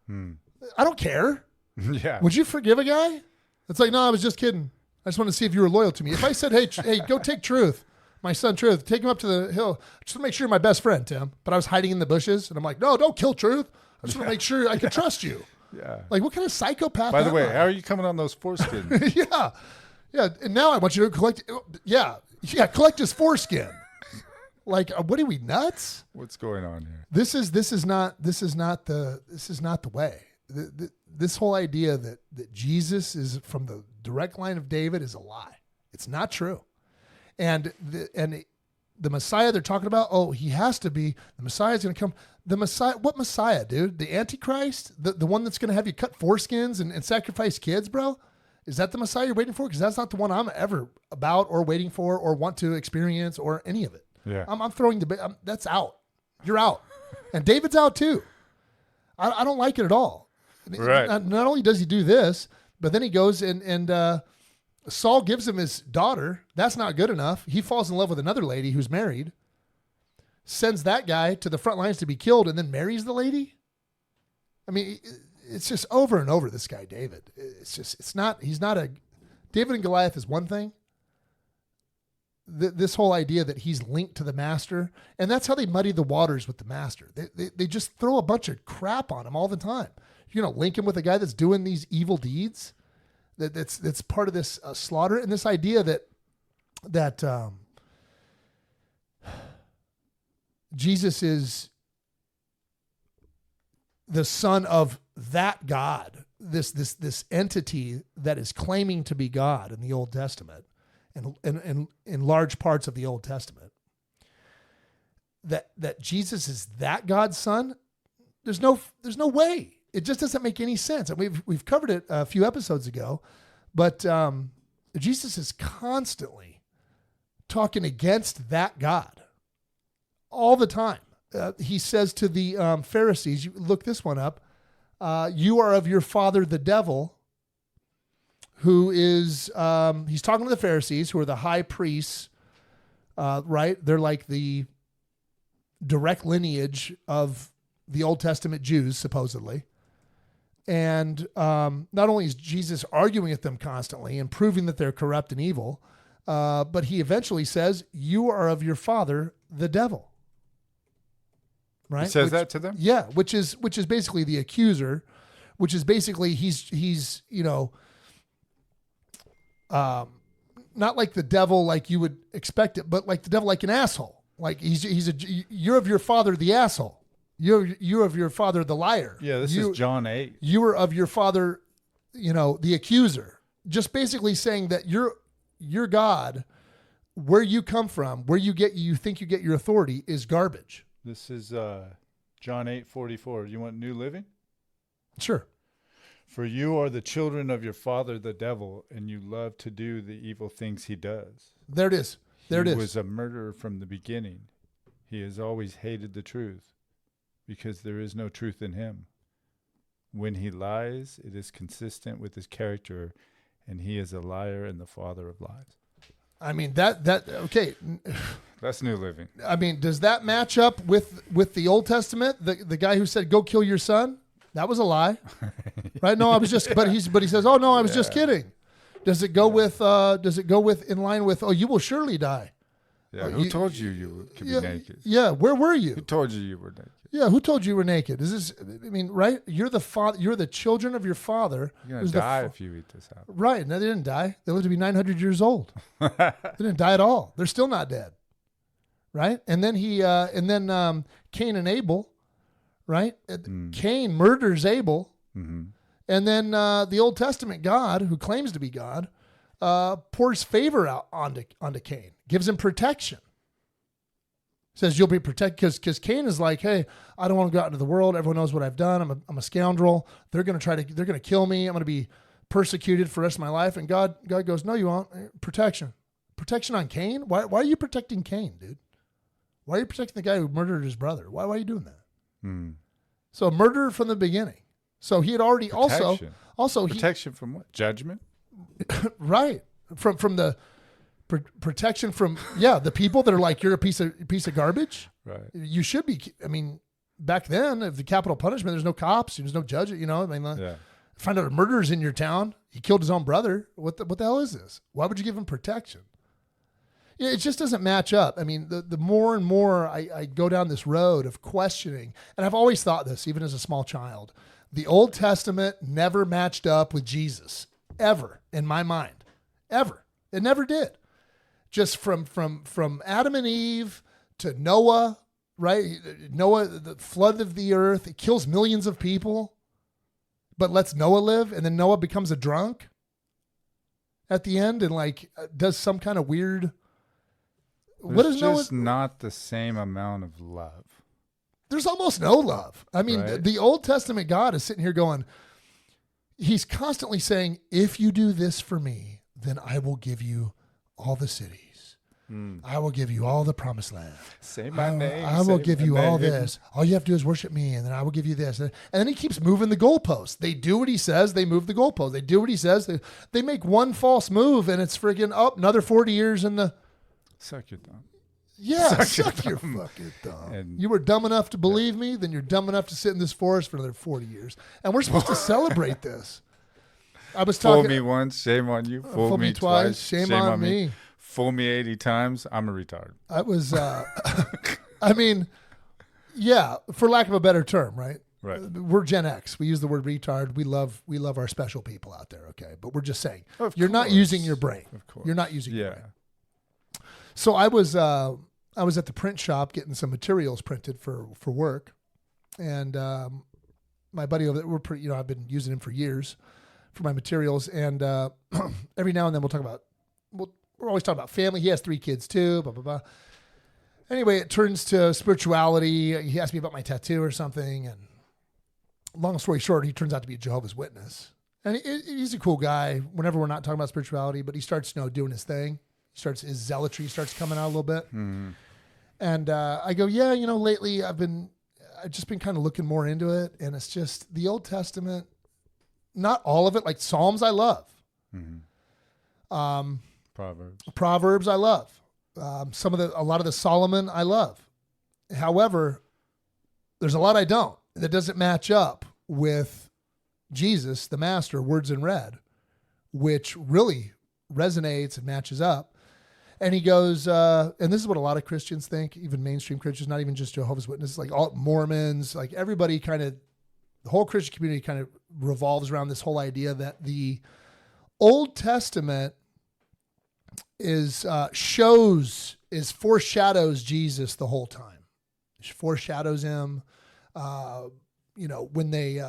I don't care. Yeah. Would you forgive a guy? It's like, no, I was just kidding. I just wanted to see if you were loyal to me. If I said, hey, go take Truth, my son Truth, take him up to the hill, just to make sure you're my best friend, Tim. But I was hiding in the bushes, and I'm like, no, don't kill Truth. I just want to make sure I can trust you. Yeah. Like, what kind of psychopath? By the way, how are you coming on those foreskins? Yeah. Yeah, and now I want you to collect. Yeah, collect his foreskin. Like, what are we nuts? What's going on here? This is not the way. This whole idea that Jesus is from the direct line of David is a lie. It's not true. And the Messiah they're talking about, oh, he has to be. The Messiah is going to come. The Messiah, what Messiah, dude? The Antichrist, the one that's going to have you cut foreskins and sacrifice kids, bro. Is that the Messiah you're waiting for? Because that's not the one I'm ever about or waiting for or want to experience or any of it. Yeah. I'm throwing that's out. You're out. And David's out too. I don't like it at all. Right. Not only does he do this, but then he goes and Saul gives him his daughter. That's not good enough. He falls in love with another lady who's married, sends that guy to the front lines to be killed, and then marries the lady. I mean, it's just over and over, this guy, David. He's not David and Goliath is one thing. This whole idea that he's linked to the master, and that's how they muddy the waters with the master. They just throw a bunch of crap on him all the time. You're going to link him with a guy that's doing these evil deeds, that's part of this slaughter, and this idea that Jesus is the son of that God, this entity that is claiming to be God in the Old Testament, and in large parts of the Old Testament, that Jesus is that God's son. There's no way. It just doesn't make any sense. And we've covered it a few episodes ago, but Jesus is constantly talking against that God all the time. He says to the Pharisees, you look this one up, you are of your father the devil, who is, he's talking to the Pharisees, who are the high priests, right? They're like the direct lineage of the Old Testament Jews, supposedly. And not only is Jesus arguing with them constantly and proving that they're corrupt and evil, but he eventually says, you are of your father the devil. Right? He says that to them? Yeah, which is basically the accuser, which is basically he's not like the devil like you would expect it, but like the devil like an asshole. Like you're of your father the asshole. You're of your father the liar. Yeah, this is John 8. You are of your father, the accuser. just basically saying that your God, where you come from, where you think you get your authority is garbage. This is John 8:44. You want New Living? Sure. For you are the children of your father, the devil, and you love to do the evil things he does. There it is. There it is. He was a murderer from the beginning. He has always hated the truth because there is no truth in him. When he lies, it is consistent with his character, and he is a liar and the father of lies. I mean, okay. That's New Living. I mean, does that match up with the Old Testament? The guy who said, "Go kill your son"? That was a lie, right? No, I was just. But he says, "Oh no, I was just kidding." Does it go with? In line with? Oh, you will surely die. Yeah. Who told you could be naked? Yeah. Where were you? Who told you were naked? Yeah. Who told you were naked? Is this? I mean, right? You're the father. You're the children of your father. You're gonna die if you eat this out. Right? No, they didn't die. They lived to be 900 years old. They didn't die at all. They're still not dead. Right? And then Cain and Abel. Right? Cain murders Abel. Mm-hmm. And then the Old Testament God, who claims to be God, pours favor out onto Cain, gives him protection. Says you'll be protected because Cain is like, hey, I don't want to go out into the world. Everyone knows what I've done. I'm a scoundrel. They're going to kill me. I'm going to be persecuted for the rest of my life. And God goes, no, you won't. Protection on Cain. Why are you protecting Cain, dude? Why are you protecting the guy who murdered his brother? Why are you doing that? So murder from the beginning. So he had already protection. also protection from what? Judgment? Right. From the protection from the people that are like, you're a piece of garbage. Right. You should be. I mean, back then, if the capital punishment, there's no cops, there's no judge. You know, I mean, find out a murderer's in your town. He killed his own brother. What the hell is this? Why would you give him protection? Yeah, it just doesn't match up. I mean, the more and more I go down this road of questioning, and I've always thought this, even as a small child, the Old Testament never matched up with Jesus, ever, in my mind. Ever. It never did. Just from Adam and Eve to Noah, right? Noah, the flood of the earth, it kills millions of people, but lets Noah live, and then Noah becomes a drunk at the end and does some kind of weird... There's just not the same amount of love. There's almost no love. I mean, right? The Old Testament God is sitting here going, he's constantly saying, if you do this for me, then I will give you all the cities. I will give you all the promised land. Say my name. I will give you all this. All you have to do is worship me, and then I will give you this. And then he keeps moving the goalposts. They do what he says. They move the goalposts. They do what he says. They make one false move, and it's friggin' up another 40 years in the... Suck your thumb. Yeah, suck your fucking thumb. And you were dumb enough to believe me, then you're dumb enough to sit in this forest for another 40 years. And we're supposed to celebrate this. I was talking. Fool me once, shame on you. Fool me twice, shame on me. Fool me 80 times, I'm a retard. I was, I mean, yeah, for lack of a better term, right? Right. We're Gen X. We use the word retard. We love our special people out there, okay? But we're just saying, you're not using your brain. Of course. You're not using your brain. So I was at the print shop getting some materials printed for work, and my buddy over there, I've been using him for years for my materials, and every now and then we're always talking about family. He has 3 kids too, blah blah blah. Anyway, it turns to spirituality. He asked me about my tattoo or something, and long story short, he turns out to be a Jehovah's Witness, and he's a cool guy. Whenever we're not talking about spirituality, but he starts doing his thing. His zealotry starts coming out a little bit. Mm-hmm. And I go, lately I've just been kind of looking more into it. And it's just the Old Testament, not all of it, like Psalms I love. Mm-hmm. Proverbs I love. A lot of the Solomon I love. However, there's a lot I don't. That doesn't match up with Jesus, the Master, words in red, which really resonates and matches up. And he goes, and this is what a lot of Christians think, even mainstream Christians, not even just Jehovah's Witnesses, like all Mormons, like everybody the whole Christian community kind of revolves around this whole idea that the Old Testament foreshadows Jesus the whole time. It foreshadows him, when they,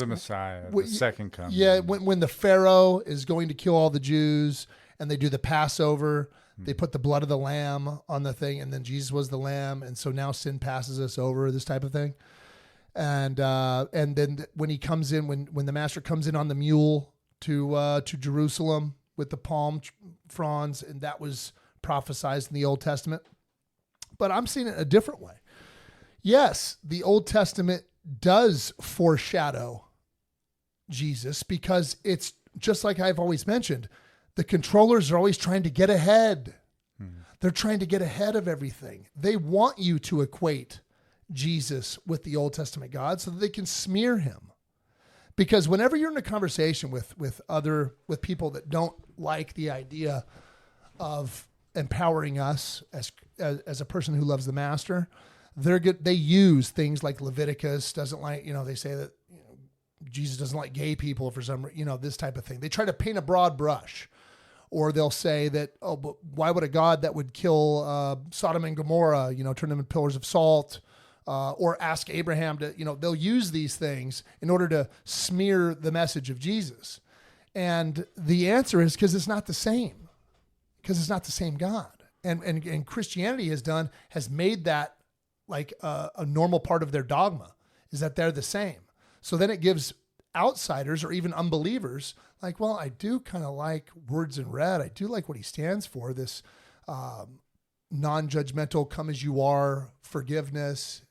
The Messiah, Well, the second coming. Yeah, when the Pharaoh is going to kill all the Jews and they do the Passover, they put the blood of the lamb on the thing, and then Jesus was the lamb, and so now sin passes us over, this type of thing. And then when he comes in, when the master comes in on the mule to Jerusalem with the palm fronds, and that was prophesied in the Old Testament. But I'm seeing it a different way. Yes, the Old Testament does foreshadow Jesus, because it's just like I've always mentioned, the controllers are always trying to get ahead. They're trying to get ahead of everything. They want you to equate Jesus with the Old Testament God so that they can smear him. Because whenever you're in a conversation with people that don't like the idea of empowering us as a person who loves the master, they use things like Leviticus doesn't like, they say that Jesus doesn't like gay people for some, this type of thing. They try to paint a broad brush, or they'll say that, oh, but why would a God that would kill Sodom and Gomorrah, turn them into pillars of salt, or ask Abraham to, they'll use these things in order to smear the message of Jesus. And the answer is because it's not the same, because it's not the same God. And Christianity has made that like a normal part of their dogma, is that they're the same. So then it gives outsiders or even unbelievers like, well, I do kind of like words in red. I do like what he stands for, this non-judgmental, come as you are, forgiveness.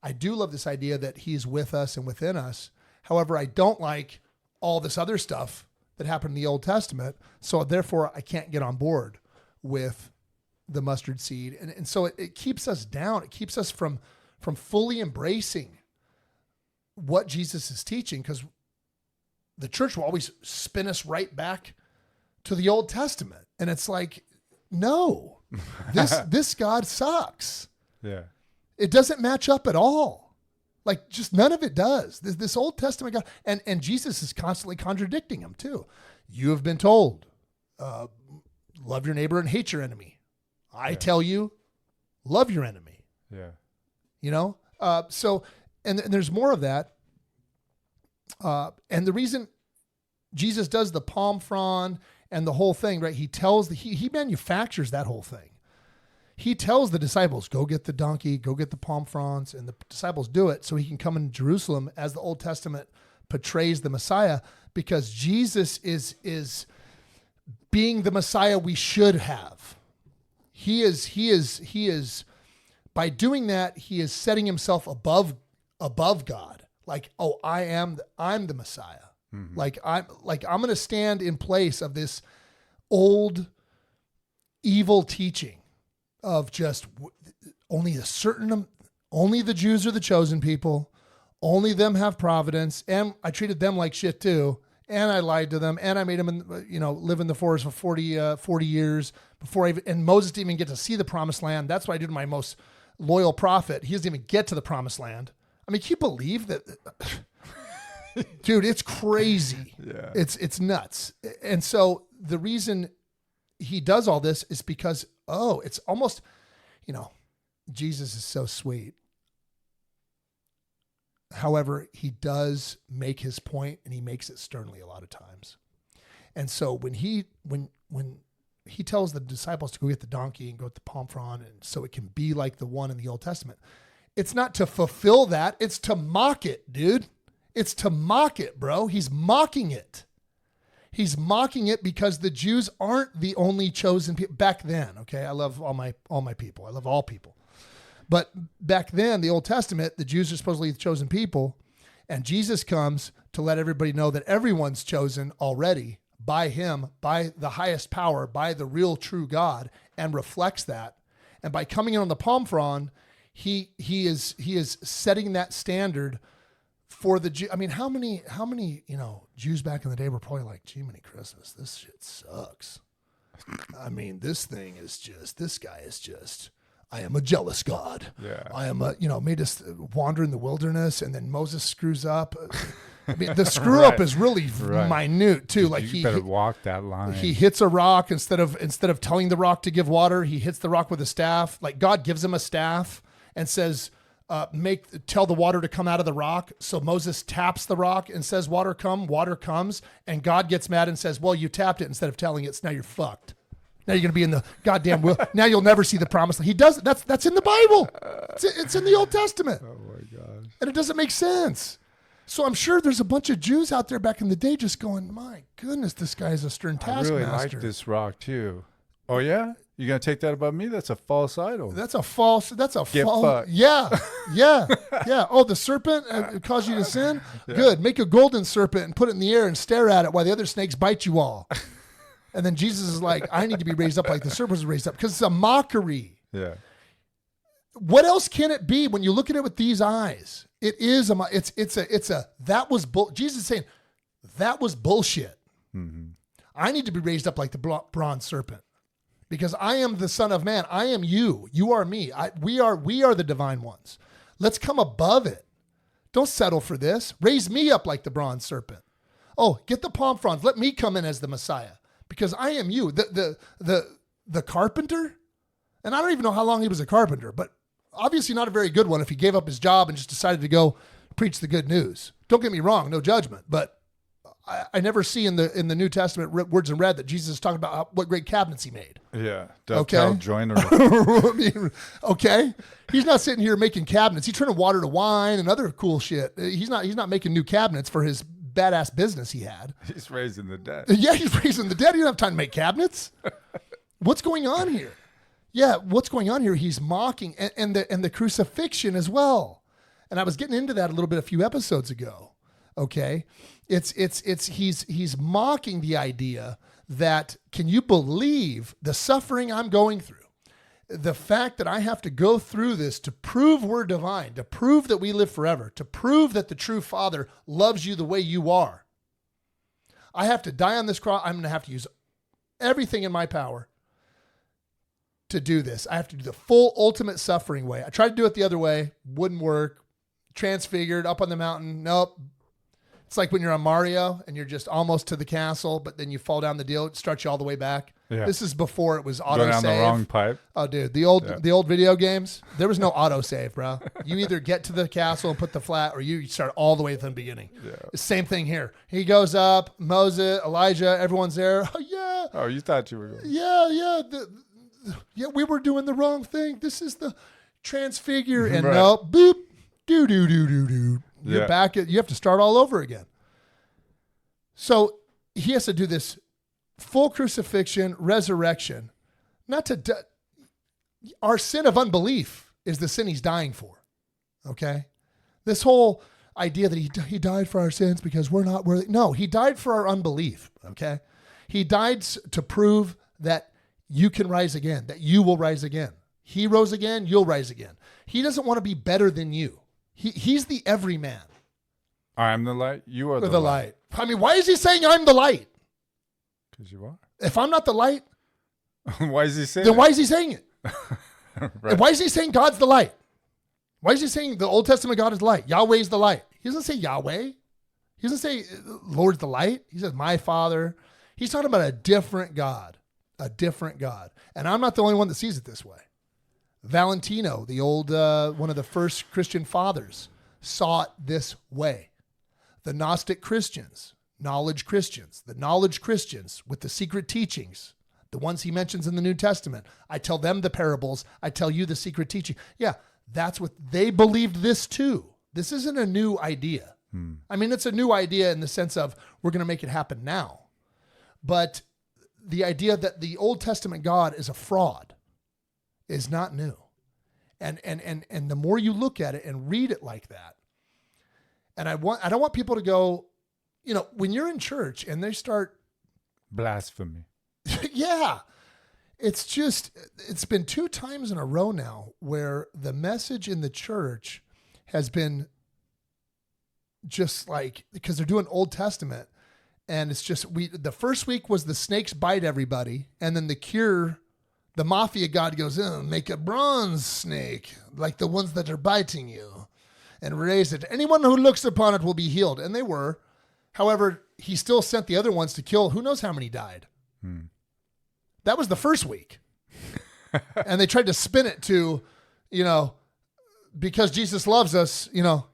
I do love this idea that he's with us and within us. However, I don't like all this other stuff that happened in the Old Testament. So therefore I can't get on board with the mustard seed. And so it keeps us down. It keeps us from fully embracing what Jesus is teaching, because the church will always spin us right back to the Old Testament. And it's like, no, this God sucks. Yeah. It doesn't match up at all. Like, just none of it does. This Old Testament God, and Jesus is constantly contradicting him too. You have been told, love your neighbor and hate your enemy. I tell you, love your enemy. Yeah. So, and there's more of that. And the reason Jesus does the palm frond and the whole thing, right? He manufactures that whole thing. He tells the disciples, go get the donkey, go get the palm fronds, and the disciples do it so he can come into Jerusalem as the Old Testament portrays the Messiah, because Jesus is being the Messiah we should have. He is by doing that, he is setting himself above God. Like, oh, I'm the Messiah. Mm-hmm. Like I'm going to stand in place of this old evil teaching of just only the Jews are the chosen people. Only them have providence. And I treated them like shit too. And I lied to them, and I made them, live in the forest for 40 years before and Moses didn't even get to see the promised land. That's what I did to my most loyal prophet. He doesn't even get to the promised land. I mean, can you believe that? Dude, it's crazy. Yeah. It's nuts. And so the reason he does all this is because, it's almost, Jesus is so sweet. However, he does make his point, and he makes it sternly a lot of times. And so when he tells the disciples to go get the donkey and go get the palm frond, and so it can be like the one in the Old Testament, it's not to fulfill that. It's to mock it, dude. It's to mock it, bro. He's mocking it. He's mocking it because the Jews aren't the only chosen people back then. Okay. I love all my people. I love all people. But back then, the Old Testament, the Jews are supposedly the chosen people, and Jesus comes to let everybody know that everyone's chosen already by him, by the highest power, by the real true God, and reflects that. And by coming in on the palm frond, he is setting that standard for the Jew. I mean, how many Jews back in the day were probably like, gee, many Christmas, this shit sucks. I mean, this guy is just. I am a jealous God. Yeah. I am made us wander in the wilderness, and then Moses screws up. I mean, the screw up is really minute too. Dude, like you better walk that line. He hits a rock instead of telling the rock to give water. He hits the rock with a staff. Like God gives him a staff and says, tell the water to come out of the rock. So Moses taps the rock and says, water comes. And God gets mad and says, well, you tapped it instead of telling it. So now you're fucked. Now you're going to be in the goddamn will. Now you'll never see the promised land. He does. That's in the Bible. It's in the Old Testament. Oh my gosh. And it doesn't make sense. So I'm sure there's a bunch of Jews out there back in the day just going, my goodness, this guy is a stern I taskmaster. really like this rock too. Oh yeah? You going to take that about me? That's a false idol. That's a false. Get false. fucked. Yeah. Oh, the serpent caused you to sin? Yeah. Good. Make a golden serpent and put it in the air and stare at it while the other snakes bite you all. And then Jesus is like, I need to be raised up like the serpent was raised up, because it's a mockery. Yeah. What else can it be when you look at it with these eyes? It is that was Jesus is saying that was bullshit. Mm-hmm. I need to be raised up like the bronze serpent, because I am the Son of Man. I am you. You are me. We are the divine ones. Let's come above it. Don't settle for this. Raise me up like the bronze serpent. Oh, get the palm fronds. Let me come in as the Messiah, because I am you. The carpenter, and I don't even know how long he was a carpenter, but obviously not a very good one if he gave up his job and just decided to go preach the good news. Don't get me wrong, no judgment, but I never see in the New Testament words in red that Jesus is talking about what great cabinets he made. Yeah, dovetail joinery. Okay, he's not sitting here making cabinets. He's turning water to wine and other cool shit. He's not making new cabinets for his badass business he had. He's raising the dead. Yeah, he's raising the dead. He doesn't have time to make cabinets. What's going on here? Yeah, what's going on here? He's mocking and the crucifixion as well. And I was getting into that a little bit a few episodes ago. Okay, he's mocking the idea that, can you believe the suffering I'm going through? The fact that I have to go through this to prove we're divine, to prove that we live forever, to prove that the true Father loves you the way you are. I have to die on this cross. I'm going to have to use everything in my power to do this. I have to do the full ultimate suffering way. I tried to do it the other way. Wouldn't work. Transfigured up on the mountain. Nope. It's like when you're on Mario and you're just almost to the castle, but then you fall down the deal. It starts you all the way back. Yeah. This is before it was auto save. Go down the wrong pipe. Oh, dude, the old video games, there was no auto save, bro. You either get to the castle and put the flat, or you start all the way from the beginning. Yeah. Same thing here. He goes up, Moses, Elijah, everyone's there. Oh, yeah. Oh, you thought you were going. Yeah. Yeah, we were doing the wrong thing. This is the transfigure, and right. No, boop, do. You're back at. You have to start all over again. So he has to do this full crucifixion, resurrection, not to. Our sin of unbelief is the sin he's dying for. Okay, this whole idea that he died for our sins because we're not worthy. No, he died for our unbelief. Okay, he died to prove that you can rise again, that you will rise again. He rose again, you'll rise again. He doesn't want to be better than you. He's the everyman. I'm the light, you are the light. I mean, why is he saying I'm the light? Because you are. If I'm not the light, why is he saying then why is he saying it? Right. And why is he saying God's the light? Why is he saying the Old Testament God is light? Yahweh's the light. He doesn't say Yahweh. He doesn't say Lord's the light. He says my Father. He's talking about a different God. A different God. And I'm not the only one that sees it this way. Valentino, the old one of the first Christian fathers, saw it this way. The Gnostic Christians, knowledge Christians, the knowledge Christians with the secret teachings, the ones he mentions in the New Testament. I tell them the parables. I tell you the secret teaching. Yeah, that's what they believed this too. This isn't a new idea. I mean, it's a new idea in the sense of we're going to make it happen now. But the idea that the Old Testament God is a fraud is not new. And the more you look at it and read it like that, and I don't want people to go, when you're in church and they start blasphemy. Yeah. It's been 2 times in a row now where the message in the church has been just like, because they're doing Old Testament. And it's just, the first week was the snakes bite everybody. And then the mafia god goes, make a bronze snake, like the ones that are biting you, and raise it. Anyone who looks upon it will be healed. And they were. However, he still sent the other ones to kill who knows how many died. That was the first week. And they tried to spin it to, because Jesus loves us, you know,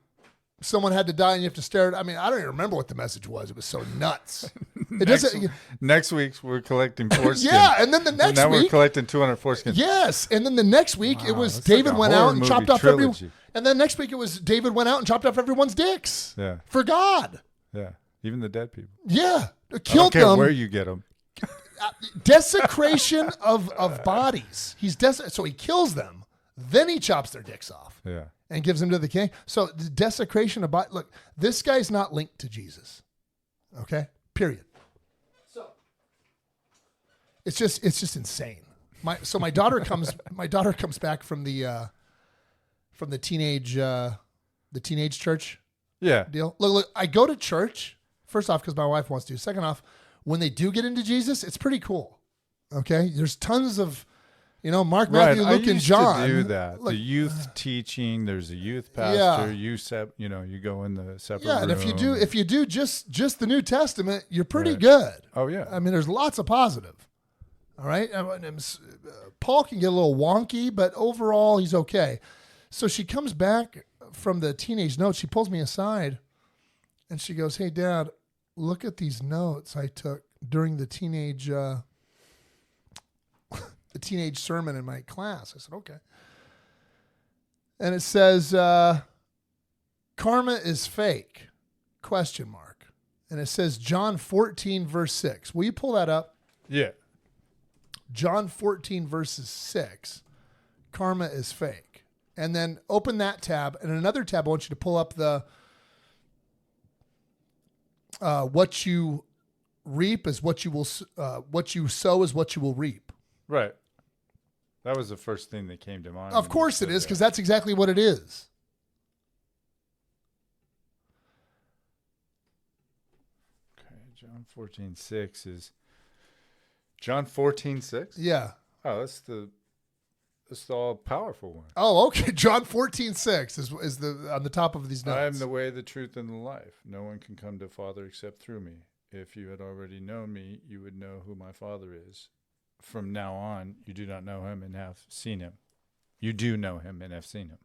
someone had to die and you have to stare at. I mean, I don't even remember what the message was. It was so nuts. It doesn't. Next week we're collecting foreskins. Yeah, and then the next now week we're collecting 200 foreskins. Yes, and then the next week it was that's David like a went horror out and movie chopped off trilogy. and then next week it was David went out and chopped off everyone's dicks. Yeah. For God. Yeah, even the dead people. Yeah, I don't killed care them. where you get them. Desecration of bodies. So he kills them, then he chops their dicks off. Yeah. And gives them to the king. So the desecration of body. Look, this guy's not linked to Jesus. Okay? Period. So it's just insane. My daughter comes back from the teenage church Yeah. deal. Look, I go to church, first off, because my wife wants to. Second off, when they do get into Jesus, it's pretty cool. Okay? There's tons of, Mark, Matthew, I Luke, and used John. to do that. Look, the youth teaching. There's a youth pastor. You go in the separate room. and if you do just the New Testament, you're pretty Right. good. Oh yeah. I mean, there's lots of positive. All right. Paul can get a little wonky, but overall he's okay. So she comes back from the teenage notes. She pulls me aside and she goes, "Hey, Dad, look at these notes I took during the teenage sermon in my class." I said, "Okay." And it says, "Karma is fake, ? And it says John 14, verse 6. Will you pull that up? Yeah. John 14, verses 6. Karma is fake. And then open that tab. And in another tab, I want you to pull up the what you reap is what you will, what you sow is what you will reap. Right. That was the first thing that came to mind. Of course it is, because that's exactly what it is. Okay, John 14:6 is John 14:6. Yeah. Oh, that's the all powerful one. Oh, okay. John 14:6 is the on the top of these notes. I am the way, the truth, and the life. No one can come to Father except through me. If you had already known me, you would know who my Father is. From now on, you do not know him and have seen him. You do know him and have seen him.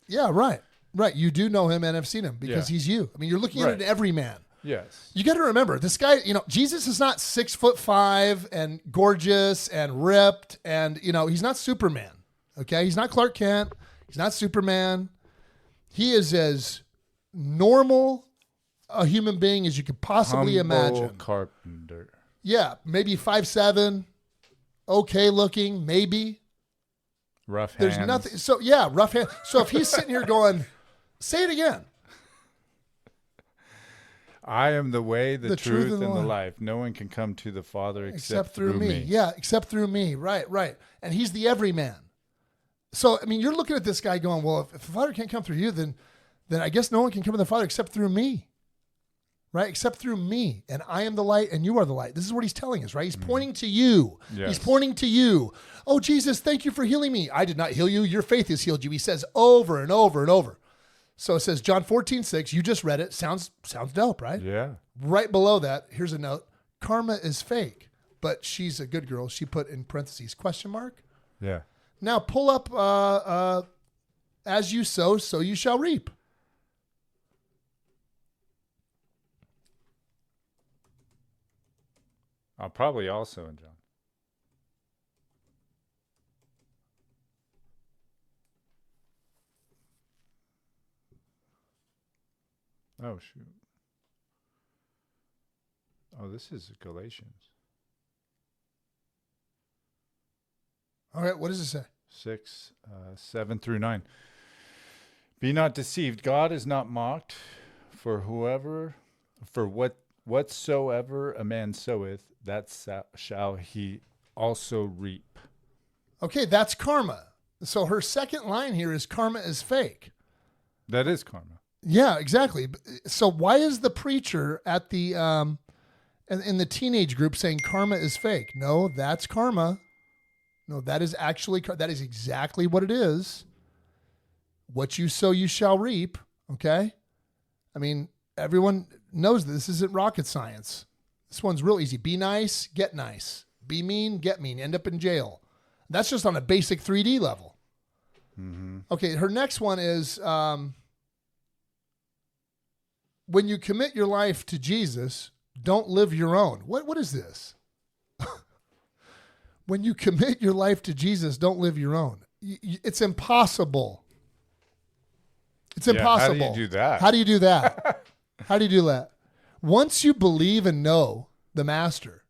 Yeah, right. Right. You do know him and have seen him because he's you. I mean, you're looking at an everyman. Yes. You got to remember, this guy, Jesus is not 6'5" and gorgeous and ripped and, he's not Superman. Okay. He's not Clark Kent. He's not Superman. He is as normal a human being as you could possibly imagine. Carpenter. Yeah. Maybe 5'7", okay looking, maybe. Rough hands. There's nothing. So yeah, rough hand. So if he's sitting here going, say it again. I am the way, the truth, and the life. No one can come to the Father except through me. Yeah, except through me. Right. And he's the everyman. So, I mean, you're looking at this guy going, well, if the Father can't come through you, then I guess no one can come to the Father except through me. Right? Except through me. And I am the light and you are the light. This is what he's telling us, right? He's pointing to you. Yes. He's pointing to you. Oh, Jesus, thank you for healing me. I did not heal you. Your faith has healed you. He says over and over and over. So it says John 14:6. You just read it. Sounds dope, right? Yeah. Right below that, here's a note. Karma is fake, but she's a good girl. She put in parentheses, ? Yeah. Now pull up, as you sow, so you shall reap. I'll probably also in John. Oh, shoot. Oh, this is Galatians. All right, what does it say? 6, 7 through 9. Be not deceived. God is not mocked. For whatsoever a man soweth, that shall he also reap. Okay, that's karma. So her second line here is karma is fake. That is karma. Yeah, exactly. So why is the preacher at the in the teenage group saying karma is fake? No, that's karma. No, that is exactly what it is. What you sow, you shall reap. Okay? I mean, everyone knows this isn't rocket science. This one's real easy. Be nice, get nice. Be mean, get mean. End up in jail. That's just on a basic 3D level. Mm-hmm. Okay, her next one is when you commit your life to Jesus, don't live your own. What is this? When you commit your life to Jesus, don't live your own. It's impossible. It's impossible. How do you do that? How do you do that? How do you do that? Once you believe and know the Master,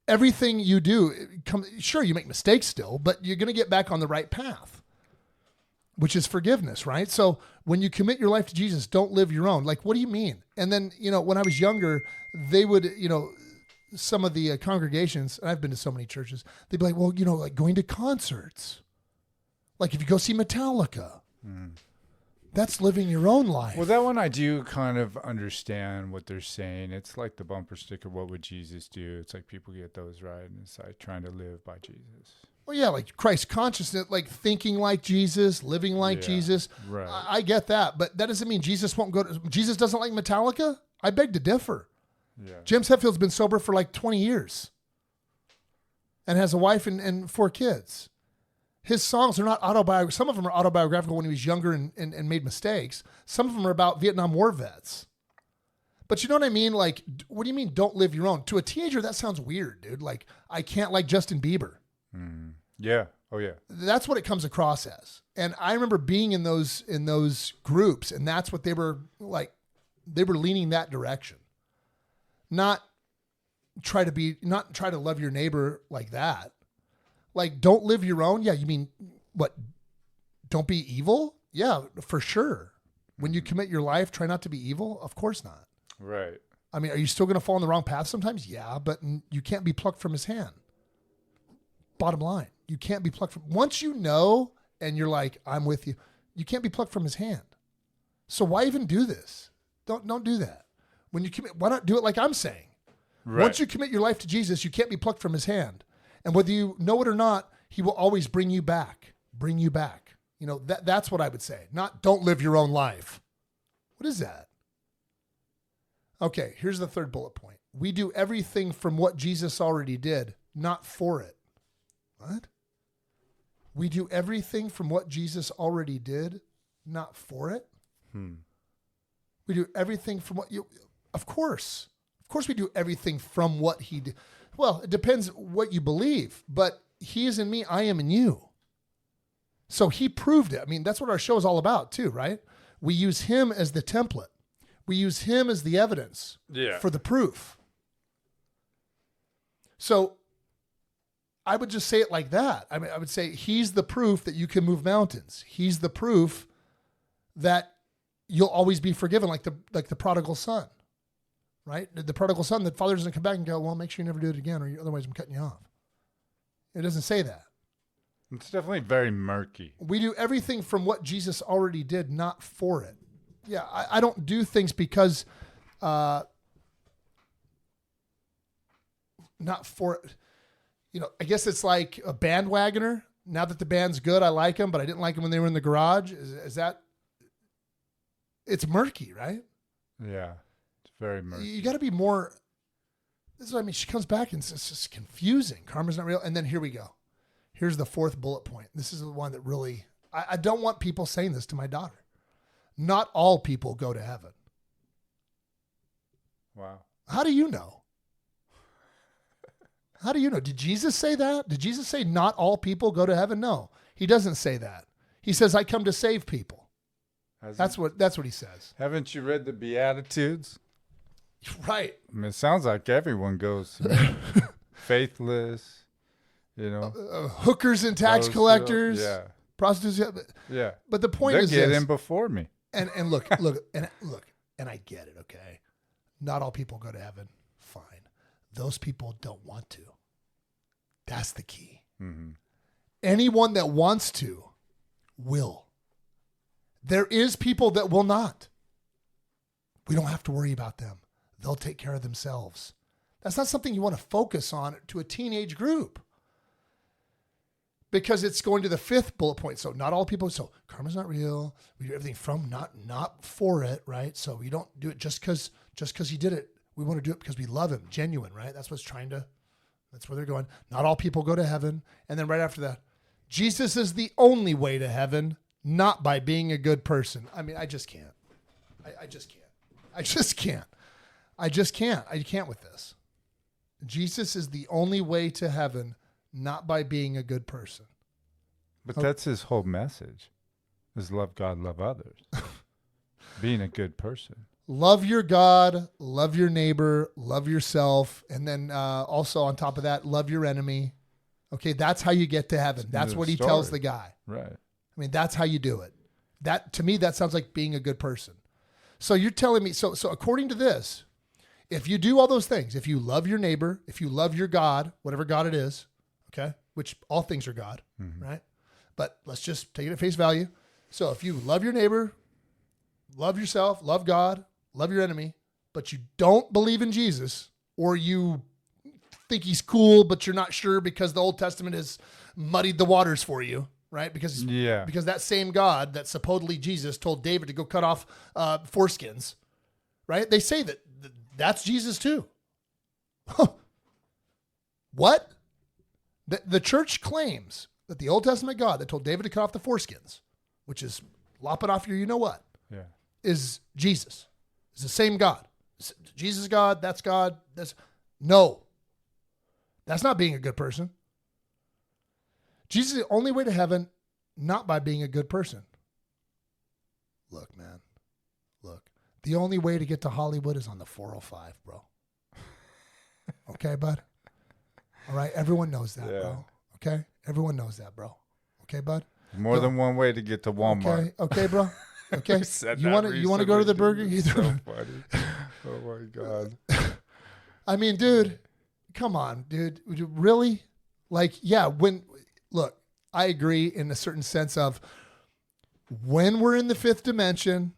everything you do, sure, you make mistakes still, but you're going to get back on the right path, which is forgiveness, right? So when you commit your life to Jesus, don't live your own. Like, what do you mean? And then, when I was younger, they would, some of the congregations, and I've been to so many churches, they'd be like, well, like going to concerts. Like if you go see Metallica, that's living your own life. Well, that one I do kind of understand what they're saying. It's like the bumper sticker, what would Jesus do? It's like people get those right, and it's like trying to live by Jesus. Well, yeah, like Christ consciousness, like thinking like Jesus, living like Jesus. Right. I get that, but that doesn't mean Jesus won't go to, Jesus doesn't like Metallica? I beg to differ. Yeah. James Hetfield's been sober for like 20 years and has a wife and 4 kids. His songs are not autobiographical. Some of them are autobiographical when he was younger and made mistakes. Some of them are about Vietnam War vets. But you know what I mean? Like, what do you mean don't live your own? To a teenager, that sounds weird, dude. Like, I can't like Justin Bieber. Yeah. Oh, yeah. That's what it comes across as. And I remember being in those groups, and that's what they were like. They were leaning that direction. Not try to love your neighbor like that. Like, don't live your own. Yeah, you mean what? Don't be evil? Yeah, for sure. When you commit your life, try not to be evil? Of course not. Right. I mean, are you still going to fall in the wrong path sometimes? Yeah, but you can't be plucked from his hand. Bottom line, you can't be plucked from. Once you know and you're like, I'm with you, you can't be plucked from his hand. So why even do this? Don't do that. When you commit, why not do it like I'm saying? Right. Once you commit your life to Jesus, you can't be plucked from his hand. And whether you know it or not, he will always bring you back. That's what I would say. Not don't live your own life. What is that? Okay, here's the third bullet point. We do everything from what Jesus already did, not for it. What? We do everything from what Jesus already did, not for it? We do everything from what you... Of course we do everything from what he did. Well, it depends what you believe, but he is in me, I am in you. So he proved it. I mean, that's what our show is all about too, right? We use him as the template. We use him as the evidence for the proof. So I would just say it like that. I mean, I would say he's the proof that you can move mountains. He's the proof that you'll always be forgiven, like the prodigal son. Right? The prodigal son, the father doesn't come back and go, well, make sure you never do it again, or otherwise I'm cutting you off. It doesn't say that. It's definitely very murky. We do everything from what Jesus already did, not for it. Yeah, I don't do things because, not for it. I guess it's like a bandwagoner. Now that the band's good, I like them, but I didn't like them when they were in the garage. Is that? It's murky, right? Yeah. Very murky. You got to be more. This is what I mean. She comes back and it's just confusing. Karma's not real. And then here we go. Here's the fourth bullet point. This is the one that really, I don't want people saying this to my daughter. Not all people go to heaven. Wow. How do you know? How do you know? Did Jesus say that? Did Jesus say not all people go to heaven? No, he doesn't say that. He says, I come to save people. That's what he says. Haven't you read the Beatitudes? Right. I mean, it sounds like everyone goes faithless, hookers and tax collectors, prostitutes. Yeah. But the point is they'll this. get in before me. And look, and I get it. Okay, not all people go to heaven. Fine, those people don't want to. That's the key. Mm-hmm. Anyone that wants to will. There is people that will not. We don't have to worry about them. They'll take care of themselves. That's not something you want to focus on to a teenage group. Because it's going to the fifth bullet point. So not all people, so karma's not real. We do everything from, not for it, right? So we don't do it just because he did it. We want to do it because we love him, genuine, right? That's where they're going. Not all people go to heaven. And then right after that, Jesus is the only way to heaven, not by being a good person. I mean, I just can't. I just can't. I just can't. I just can't. I can't with this. Jesus is the only way to heaven, not by being a good person. But that's his whole message, is love God, love others. Being a good person. Love your God, love your neighbor, love yourself, and then also on top of that, love your enemy. Okay, that's how you get to heaven. That's what he tells the guy. Right. I mean, that's how you do it. That, to me, that sounds like being a good person. So you're telling me, so according to this, if you do all those things, if you love your neighbor, if you love your God, whatever God it is, okay, which all things are God, right? But let's just take it at face value. So if you love your neighbor, love yourself, love God, love your enemy, but you don't believe in Jesus, or you think he's cool, but you're not sure because the Old Testament has muddied the waters for you, right? Because that same God that supposedly Jesus told David to go cut off foreskins, right? They say that that's Jesus too. What? The church claims that the Old Testament God that told David to cut off the foreskins, which is lopping off your you-know-what, is Jesus. It's the same God. Jesus is God, that's God. No. That's not being a good person. Jesus is the only way to heaven, not by being a good person. Look, man. Look. The only way to get to Hollywood is on the 405, bro. Okay, bud? All right? Everyone knows that, bro. Okay? Everyone knows that, bro. Okay, bud? More than one way to get to Walmart. Okay, bro. Okay. You want to go to the Burger King? So funny. Oh my God. I mean, dude, come on, dude. Really? Like, yeah, look, I agree in a certain sense of when we're in the fifth dimension,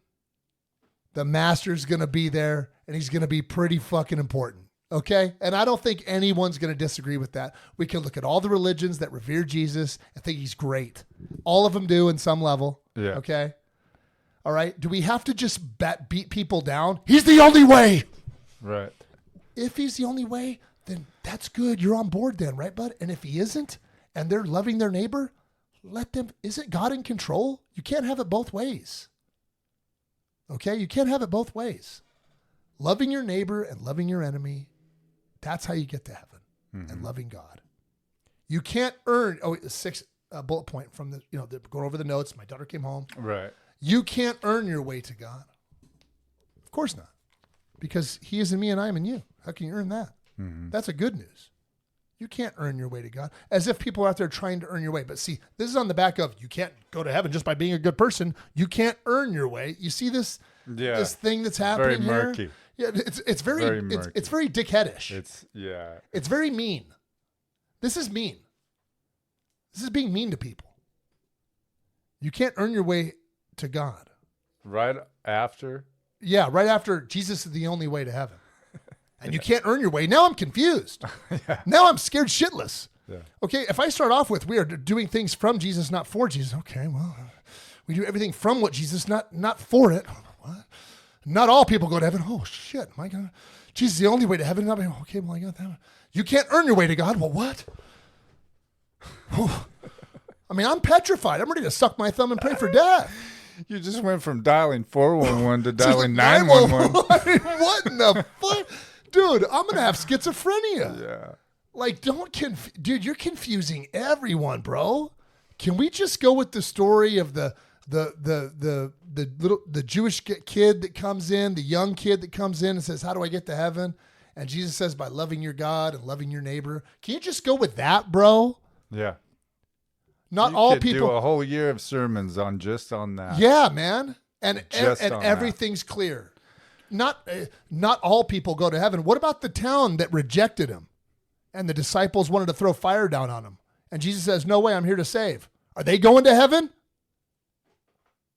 the master's going to be there and he's going to be pretty fucking important. Okay. And I don't think anyone's going to disagree with that. We can look at all the religions that revere Jesus and think he's great. All of them do in some level. Yeah. Okay. All right. Do we have to just beat people down? He's the only way. Right. If he's the only way, then that's good. You're on board then, right, bud? And if he isn't, and they're loving their neighbor, let them. Isn't God in control? You can't have it both ways. Okay? You can't have it both ways. Loving your neighbor and loving your enemy, that's how you get to heaven. And loving God. You can't earn, sixth bullet point from going over the notes. My daughter came home. Right. You can't earn your way to God. Of course not. Because he is in me and I am in you. How can you earn that? That's a good news. You can't earn your way to God. As if people are out there trying to earn your way. But see, this is on the back of you can't go to heaven just by being a good person. You can't earn your way. You see this thing that's happening very murky. here? Yeah, it's very murky. It's very dickheadish. It's very mean. This is mean. This is being mean to people. You can't earn your way to God. Right after? Yeah, right after Jesus is the only way to heaven. And you can't earn your way. Now I'm confused. Now I'm scared shitless. Yeah. Okay, if I start off with we are doing things from Jesus, not for Jesus. Okay, well, we do everything from what Jesus, not for it. What? Not all people go to heaven. Oh, shit. My God. Jesus is the only way to heaven. Okay, well, I got that. You can't earn your way to God. Well, what? I mean, I'm petrified. I'm ready to suck my thumb and pray for death. You just went from dialing 411 to dialing 911. What in the fuck? Dude, I'm going to have schizophrenia. Yeah. Like, dude, you're confusing everyone, bro. Can we just go with the story of the Jewish kid that comes in, the young kid that comes in and says, how do I get to heaven? And Jesus says, by loving your God and loving your neighbor. Can you just go with that, bro? Yeah. Not you all could people do a whole year of sermons on that. Yeah, man. And Just on everything's clear. Not all people go to heaven. What about the town that rejected him? And the disciples wanted to throw fire down on him. And Jesus says, no way, I'm here to save. Are they going to heaven?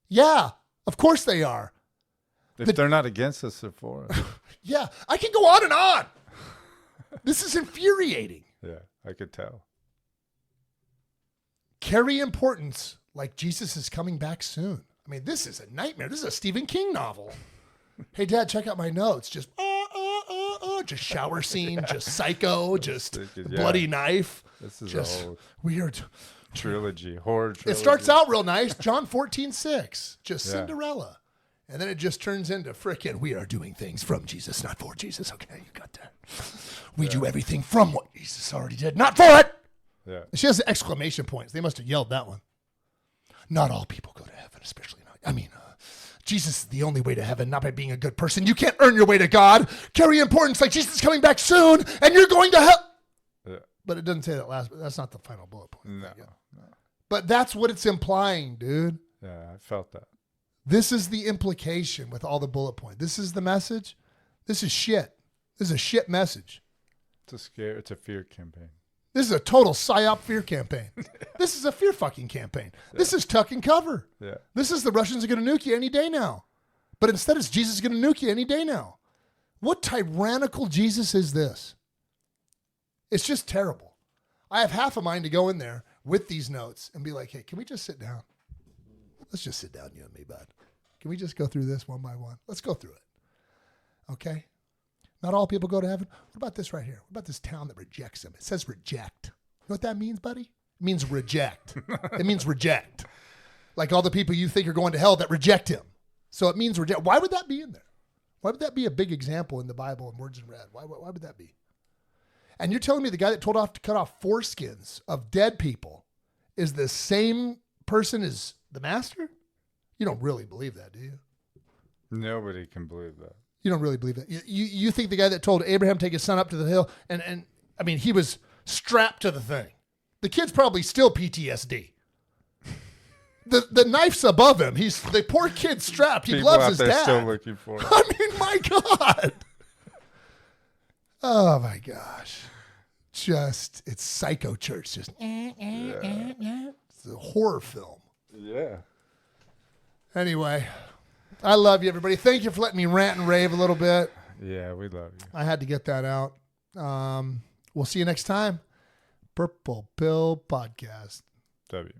Yeah, of course they are. If they're not against us, they're for us. Yeah, I can go on and on. This is infuriating. Yeah, I could tell. Carry importance like Jesus is coming back soon. I mean, this is a nightmare. This is a Stephen King novel. Hey, Dad, check out my notes. Just shower scene, just psycho, just bloody knife. This is just old. weird. trilogy, horror trilogy. It starts out real nice. John 14:6, just Yeah. Cinderella. And then it just turns into frickin' we are doing things from Jesus, not for Jesus. Okay, you got that. We do everything from what Jesus already did, not for it. Yeah. She has exclamation points. They must have yelled that one. Not all people go to heaven, especially not. Jesus is the only way to heaven, not by being a good person. You can't earn your way to God. Carry importance like Jesus is coming back soon, and you're going to hell. Yeah. But it doesn't say that last. That's not the final bullet point. No. But that's what it's implying, dude. Yeah, I felt that. This is the implication with all the bullet points. This is the message. This is shit. This is a shit message. It's a fear campaign. This is a total psyop fear campaign. This is a fear fucking campaign. Yeah. This is tuck and cover. Yeah. This is the Russians are going to nuke you any day now. But instead it's Jesus is going to nuke you any day now. What tyrannical Jesus is this? It's just terrible. I have half a mind to go in there with these notes and be like, hey, can we just sit down? Let's just sit down, you and me, bud. Can we just go through this one by one? Let's go through it. Okay? Not all people go to heaven. What about this right here? What about this town that rejects them? It says reject. You know what that means, buddy? It means reject. It means reject. Like all the people you think are going to hell that reject him. So it means reject. Why would that be in there? Why would that be a big example in the Bible in words in red? Why would that be? And you're telling me the guy that told off to cut off foreskins of dead people is the same person as the master? You don't really believe that, do you? Nobody can believe that. You don't really believe that. You think the guy that told Abraham to take his son up to the hill, and he was strapped to the thing. The kid's probably still PTSD. The knife's above him. The poor kid's strapped. He People loves out his there dad. still looking for him. I mean, my God. Oh my gosh. It's Psycho Church. Just it's a horror film. Yeah. Anyway, I love you, everybody. Thank you for letting me rant and rave a little bit. Yeah, we love you. I had to get that out. We'll see you next time. Purple Pill Podcast. W.